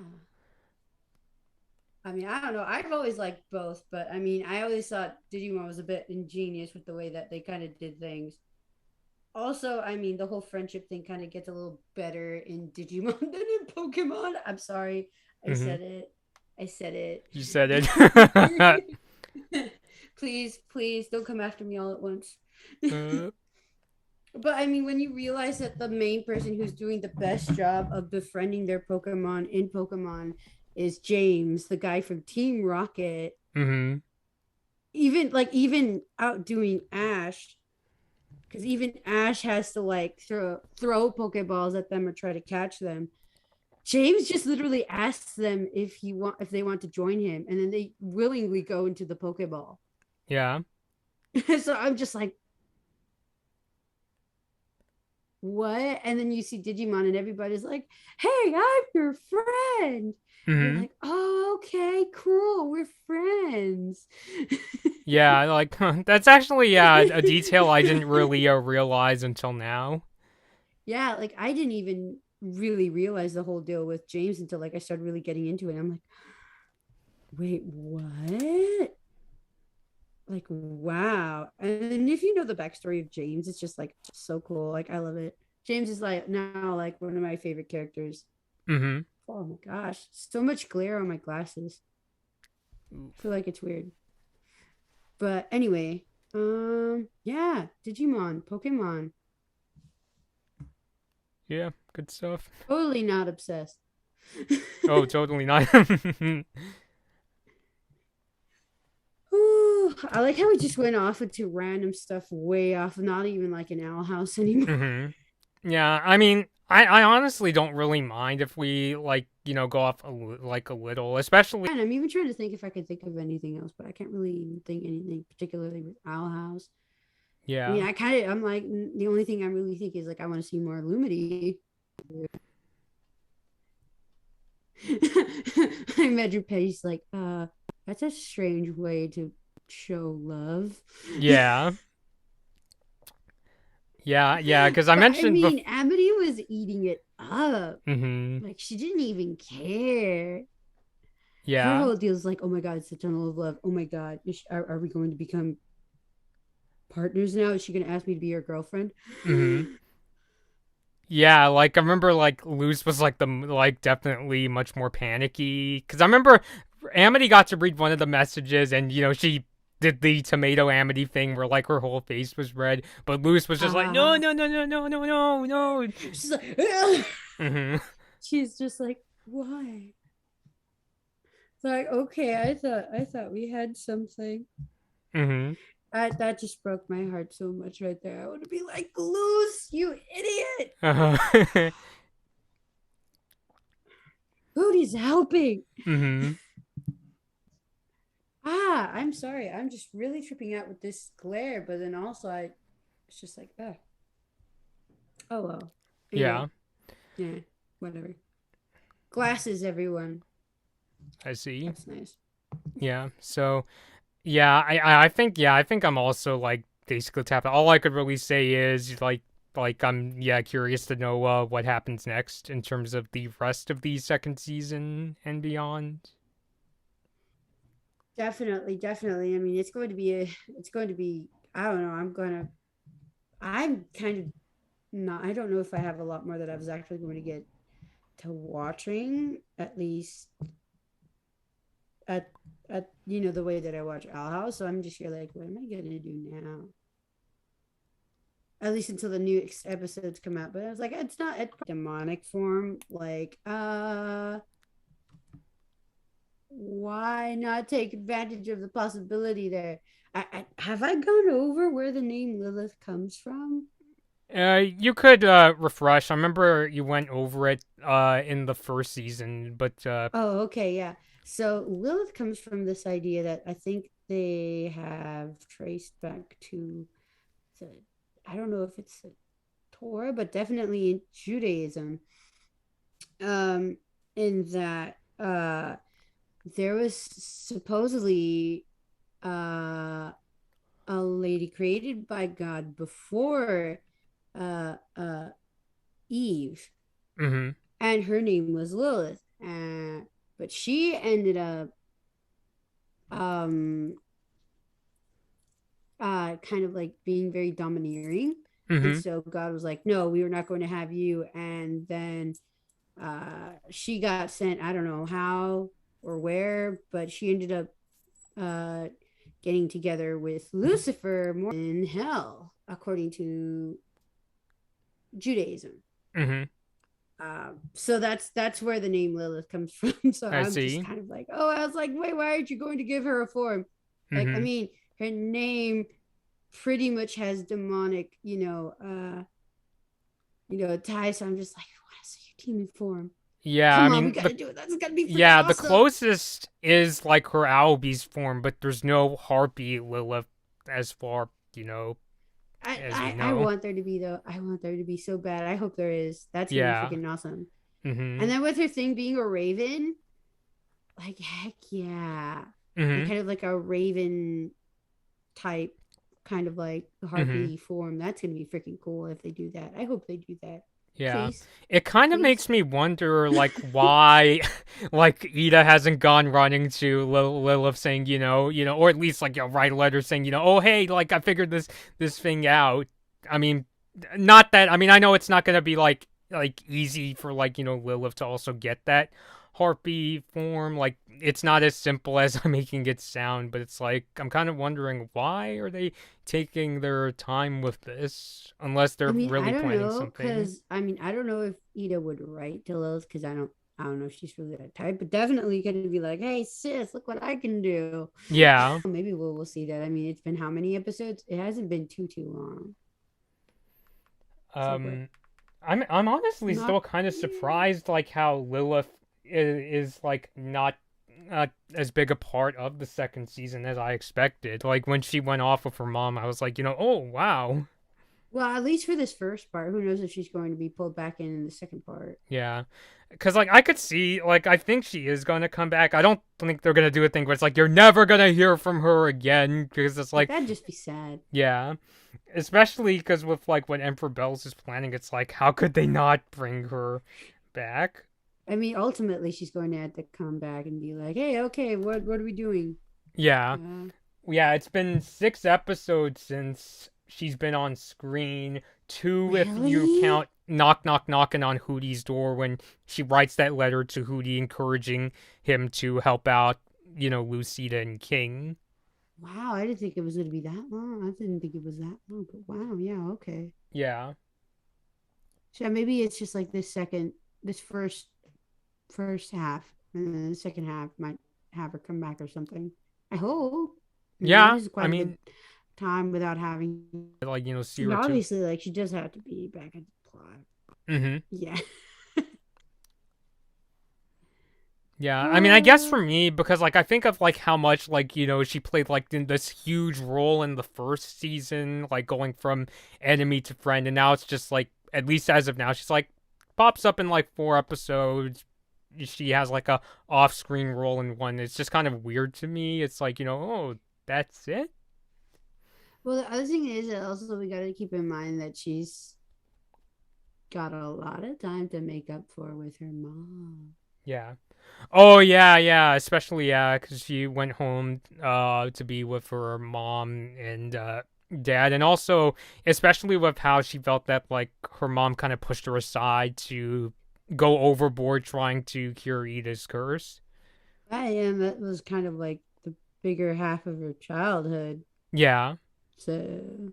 I mean, I don't know. I've always liked both, but I mean, I always thought Digimon was a bit ingenious with the way that they kind of did things. Also, I mean, the whole friendship thing kind of gets a little better in Digimon than in Pokemon. I'm sorry. I Mm-hmm. said it. I said You said it. it. Please don't come after me all at once. uh, But I mean, when you realize that the main person who's doing the best job of befriending their Pokemon in Pokemon is James, the guy from Team Rocket, Mm-hmm. Even outdoing Ash, because even Ash has to like throw Pokeballs at them or try to catch them. James just literally asks them if they want to join him, and then they willingly go into the Pokeball. Yeah. So I'm just like, what? And then you see Digimon, and everybody's like, "Hey, I'm your friend." You're Mm-hmm. like, "Oh, okay, cool, we're friends." Yeah, like that's actually a detail I didn't really realize until now. Yeah, like I didn't even really realize the whole deal with James until like I started really getting into it. I'm like, wait, what? Like, wow. And if you know the backstory of James, it's just like so cool. Like, I love it. James is like now like one of my favorite characters. Mm-hmm. Oh my gosh, so much glare on my glasses. I feel like it's weird. But anyway, yeah, Digimon, Pokemon. Yeah, good stuff. Totally not obsessed. Oh, totally not. Ooh, I like how we just went off into random stuff way off, not even like an owl house anymore. Mm-hmm. Yeah, I mean, I honestly don't really mind if we like, go off like a little, especially. And I'm even trying to think if I can think of anything else, but I can't really even think anything particularly with Owl House. I Yeah. mean, I'm like, the only thing I really think is like, I want to see more Lumity. I imagine Petty's like, that's a strange way to show love. Yeah. Yeah, yeah, because I But I mentioned before. mean, Amity was eating it up. Mm-hmm. Like, she didn't even care. Her Yeah. whole deal is like, oh my God, it's the tunnel of love. Oh my God, are we going to become partners now? Is she going to ask me to be her girlfriend? Mm-hmm. Yeah, like I remember like Luz was like like definitely much more panicky because I remember Amity got to read one of the messages and she did the tomato Amity thing where like her whole face was red, but Luz was just like no uh, no no no no no no no. she's like, ugh. Mhm. She's just like, why? It's like, okay, I thought we had something. Mhm. That just broke my heart so much right there. I want to be like, Luz, you idiot. Uh-huh. Booty's helping. Mhm. I'm sorry. I'm just really tripping out with this glare, but then also it's just like, oh well. Yeah, Anyway, yeah, whatever. Glasses, everyone. I see. That's nice. Yeah. So, yeah, I think I'm also like basically tapped. All I could really say is like I'm curious to know what happens next in terms of the rest of the second season and beyond. Definitely, definitely. I mean, it's going to be, I don't know. I'm kind of not, I don't know if I have a lot more that I was actually going to get to watching, at least at, the way that I watch Owl House. So I'm just here like, what am I going to do now? At least until the new episodes come out. But I was like, it's not a demonic form. Like, why not take advantage of the possibility there? Have I gone over where the name Lilith comes from? You could refresh. I remember you went over it in the first season, but Oh, okay, yeah. So Lilith comes from this idea that I think they have traced back to the, I don't know if it's the Torah, but definitely in Judaism. Um, in that there was supposedly uh a lady created by God before uh uh Eve, mhm. and her name was Lilith. But she ended up um kind of like being very domineering. And Mhm. so God was like, no, we were not going to have you. And then she got sent, I don't know how or where, but she ended up uh getting together with Lucifer more in hell, according to Judaism. Mhm. So that's where the name Lilith comes from. So I I'm just see. kind of like, oh, I was like, wait, why aren't you going to give her a form? Like, I Mm-hmm. mean, her name pretty much has demonic, ties. So I'm just like, I want to see your demon form. Yeah, I Come on, we mean gotta do it. That's gonna be freaking yeah, the awesome. closest is like her owl beast form, but there's no harpy Lilith as far, as we I know. want there to be though. I want there to be so bad. I hope there is. That's gonna be Yeah. freaking awesome. Mm-hmm. And then with her thing being a raven, like heck yeah, like Mm-hmm. kind of like a raven type, kind of like Mm-hmm. harpy form. That's gonna be freaking cool if they do that. I hope they do that. Yeah. Please, It kind of please. makes me wonder, like, why, like, Ida hasn't gone running to Lilith saying, or at least, like, write a letter saying, oh, hey, like, I figured this thing out. I mean, not that, I mean, I know it's not gonna be, like, easy for, like, Lilith to also get that harpy form. Like, it's not as simple as I'm making it sound, but it's like, I'm kind of wondering, why are they taking their time with this, unless they're I mean, I really don't planning know, something. cause I mean, I don't know if Ida would write to Lilith, cause I don't know if she's really that type, but definitely gonna be like, "Hey, sis, look what I can do." Yeah. Maybe we'll see that. I mean, it's been how many episodes? It hasn't been too long. It's like what? Um, I'm honestly Not still kind of surprised, like how Lilith is like not as big a part of the second season as I expected. Like when she went off with her mom, I was like, oh wow, well, at least for this first part. Who knows if she's going to be pulled back in the second part? yeah. Cause like I could see, like I think she is gonna come back. I don't think they're gonna do a thing where it's like you're never gonna hear from her again. Because it's Like like, that'd just be sad. yeah, especially because with like what Emperor Bells is planning, it's like how could they not bring her back? I mean, ultimately, she's going to have to come back and be like, "Hey, okay, what are we doing?" Yeah. Uh, Yeah, it's been 6 episodes since she's been on screen. Two, if you really? count knock knock knocking on Hootie's door when she writes that letter to Hootie encouraging him to help out, Lucida and King. Wow, I didn't think it was going to be that long. I didn't think it was that long, but wow, yeah, okay. Yeah. So yeah, maybe it's just like this first half, and then the second half might have her come back or something. I hope. I mean, that Yeah, is I quite a bit mean, time without having. like, see And her too. obviously, like she does have to be back at the plot. Mm-hmm. Yeah. Yeah, I mean, I guess for me, because like I think of like how much like she played like in this huge role in the first season, like going from enemy to friend, and now it's just like at least as of now, she's like pops up in like 4 episodes. She has like a off-screen role in one. It's just kind of weird to me. It's like oh, that's it. Well, the other thing is that also we got to keep in mind that she's got a lot of time to make up for with her mom. Yeah. Oh yeah, yeah. Especially yeah, because she went home to be with her mom and dad, and also especially with how she felt that like her mom kind of pushed her aside to go overboard trying to cure Ida's curse. And that was kind of like the bigger half of her childhood. Yeah, So,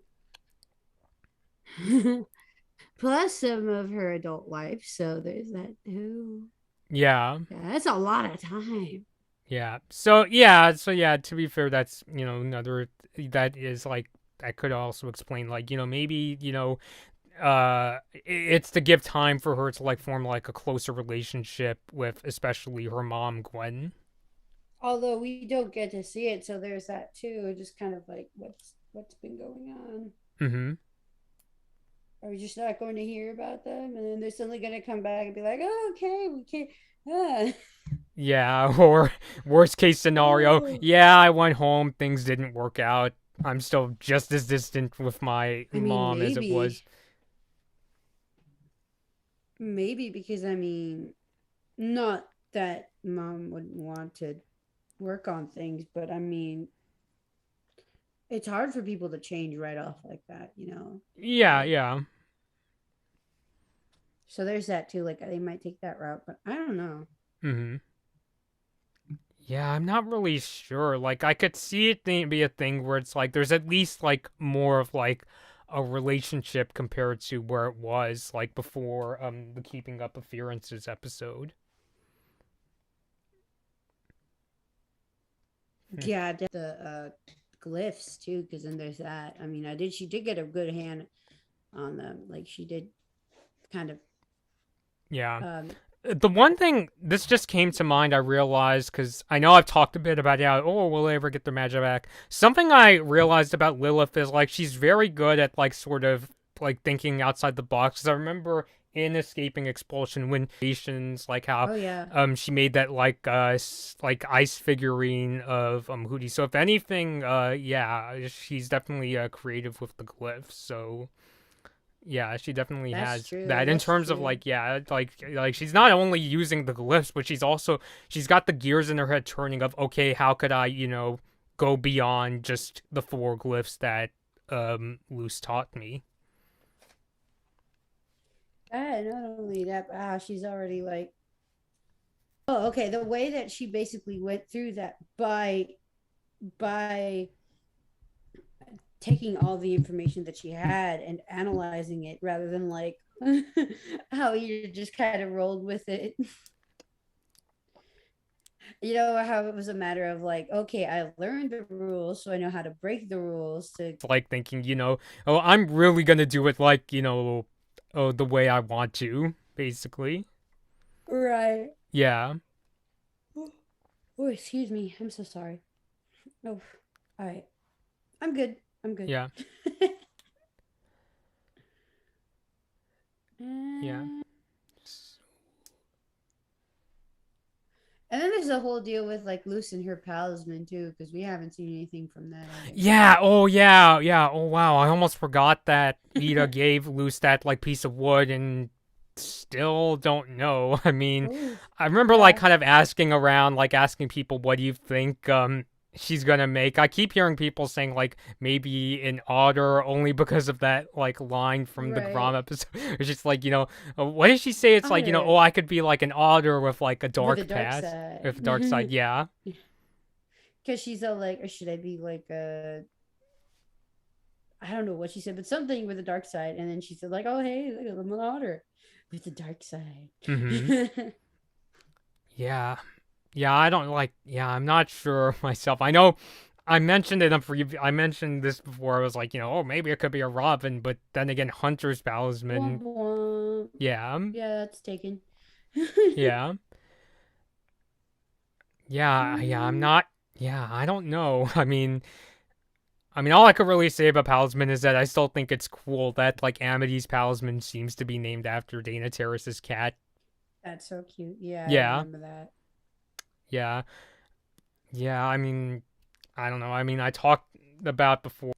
plus some of her adult life. So there's that too. yeah, Yeah, that's a lot of time. yeah. So yeah. To be fair, that's another that is like that could also explain like maybe it's to give time for her to like form like a closer relationship with especially her mom Gwen. Although we don't get to see it, so there's that too. Just kind of like what's been going on. Mm-hmm. Are we just not going to hear about them? And then they're suddenly going to come back and be like, oh, okay, we can't. Ah. Yeah, or worst case scenario, Oh. yeah, I went home, things didn't work out. I'm still just as distant with my I mean, mom as it was. maybe because I mean, not that mom wouldn't want to work on things, but I mean, it's hard for people to change right off like that. Yeah, Like, yeah. so there's that too. Like, they might take that route, but I don't know. Mm-hmm. Yeah, I'm not really sure. Like, I could see it be a thing where it's like there's at least like more of like a relationship compared to where it was like before the Keeping Up Appearances episode. Yeah, the glyphs too, because then there's that. I mean, she did get a good hand on them. Like she did kind of Yeah. um The one thing, this just came to mind, I realized, because I know I've talked a bit about, yeah, oh, will they ever get their magic back? Something I realized about Lilith is, like, she's very good at, like, sort of, like, thinking outside the box. 'Cause I remember in Escaping Expulsion, when like, how, oh yeah. she made that, like, like, ice figurine of, Hootie. So, if anything, yeah, she's definitely, creative with the glyphs, so... Yeah, she definitely That's has true. that in That's terms of true. like, yeah, like she's not only using the glyphs, but she's got the gears in her head turning of, okay, how could I, go beyond just the four glyphs that Luce taught me. Not only that, but how she's already like, oh, okay. The way that she basically went through that by taking all the information that she had and analyzing it rather than like how you just kind of rolled with it. You know, how it was a matter of like, okay, I learned the rules, so I know how to break the rules to It's like thinking, oh, I'm really gonna do it like, oh, the way I want to, basically. right. Yeah. Oh, excuse me. I'm so sorry. Oh, all right. I'm good. I'm good. Yeah. Yeah. And then there's a whole deal with like Luce and her palisman too, because we haven't seen anything from that either. Yeah, oh yeah, yeah. Oh wow, I almost forgot that Ida gave Luce that like piece of wood and still don't know. I mean, Ooh, I remember like yeah. kind of asking around, like asking people what do you think she's gonna make. I keep hearing people saying like maybe an otter only because of that like line from the Grom Right. episode. It's just like, what did she say? It's like, Otter oh, I could be like an otter with like a with a dark dark past. side. With a dark side, yeah. Because she's all like, or should I be like a I don't know what she said, but something with a dark side. And then she said, like, oh hey, look, I'm an otter with the dark side. Mm-hmm. Yeah. Yeah, I don't like. Yeah, I'm not sure myself. I know I mentioned it I mentioned this before. I was like, oh, maybe it could be a Robin, but then again, Hunter's Womp Talisman. womp. Yeah, Yeah, that's taken. yeah, yeah, yeah. I'm not. Yeah, I don't know. I mean, all I could really say about Palisman is that I still think it's cool that like Amity's Palisman seems to be named after Dana Terrace's cat. That's so cute. Yeah, I Yeah, remember that. yeah, yeah. I mean, I don't know. I mean, I talked about before.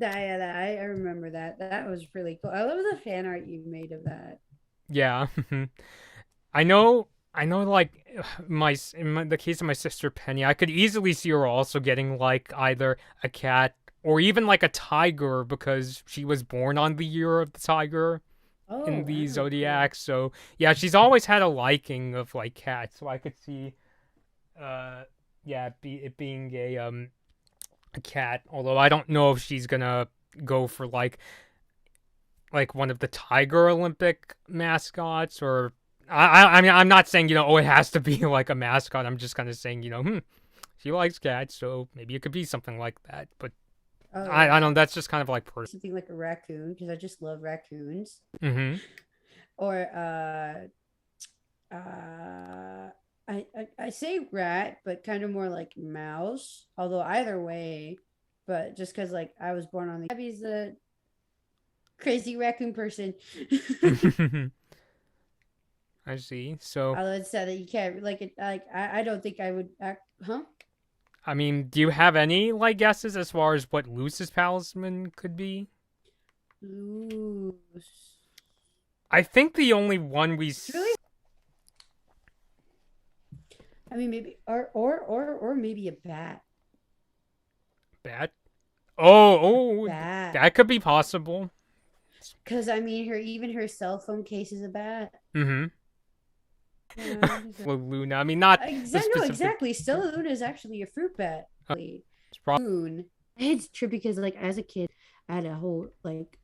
I remember that. That was really cool. I love the fan art you made of that. Yeah. I know, like, the case of my sister Penny, I could easily see her also getting, like, either a cat or even, like, a tiger because she was born on the year of the tiger Oh in the wow, cool. Zodiac. So, yeah, she's always had a liking of, like, cats. So I could see, uh, yeah, it being a cat. Although I don't know if she's gonna go for, like one of the Tiger Olympic mascots, or I mean, I'm not saying, oh, it has to be like a mascot. I'm just kind of saying, she likes cats, so maybe it could be something like that. But Oh I yeah, don't. That's just kind of like personal. something like a raccoon because I just love raccoons. Mm-hmm. Or uh, I say rat, but kind of more like mouse. Although either way, but just because like I was born on the Abby's a crazy raccoon person. I see. So, Although it's sad that you can't like it. Like I don't think I would. Huh? I mean, do you have any like guesses as far as what Luce's talisman could be? Ooh. I think the only one we Really? I mean, maybe or maybe a bat. bat. Oh, Bat. that could be possible. Because I mean, her cell phone case is a bat. Mm-hmm. Yeah, Well, Luna. I mean, not the No, specific. exactly. Stella Luna is actually a fruit bat. It's probably. Moon. It's true because like as a kid, I had a whole like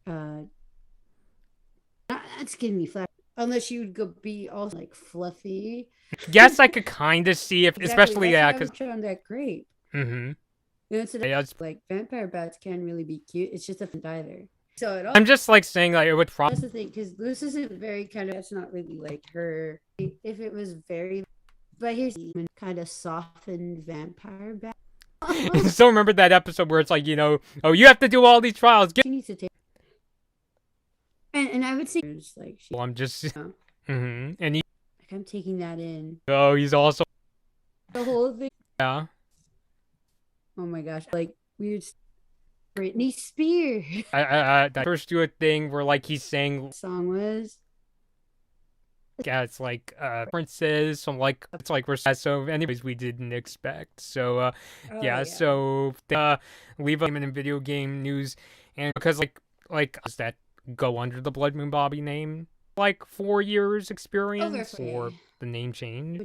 that's giving me flash. Unless you would go be also like fluffy. Guess I could kind of see if, Exactly. especially That's yeah, what I because was on that grape. mm-hmm. You know, so Yeah, like vampire bats can really be cute. It's just a fun either. So it all I'm just like saying like it would probably. that's the thing because this isn't very kind of. That's not really like her. If it was very, but here's kind of softened vampire bat. Still remember that episode where it's like, you know, oh, you have to do all these trials. She needs to take. And I would say like she. Well, I'm just. You know, Mm-hmm. And he. like I'm taking that in. Oh, he's also. The whole thing. Yeah. Oh my gosh! Like weird. Britney Spears. That first do a thing where like he's saying. Song was. Yeah, it's like references, so like it's like we're so anyways we didn't expect. So yeah, so leave a comment in video game news, and because like does that go under the Blood Moon Bobby name like 4 years experience or the name change?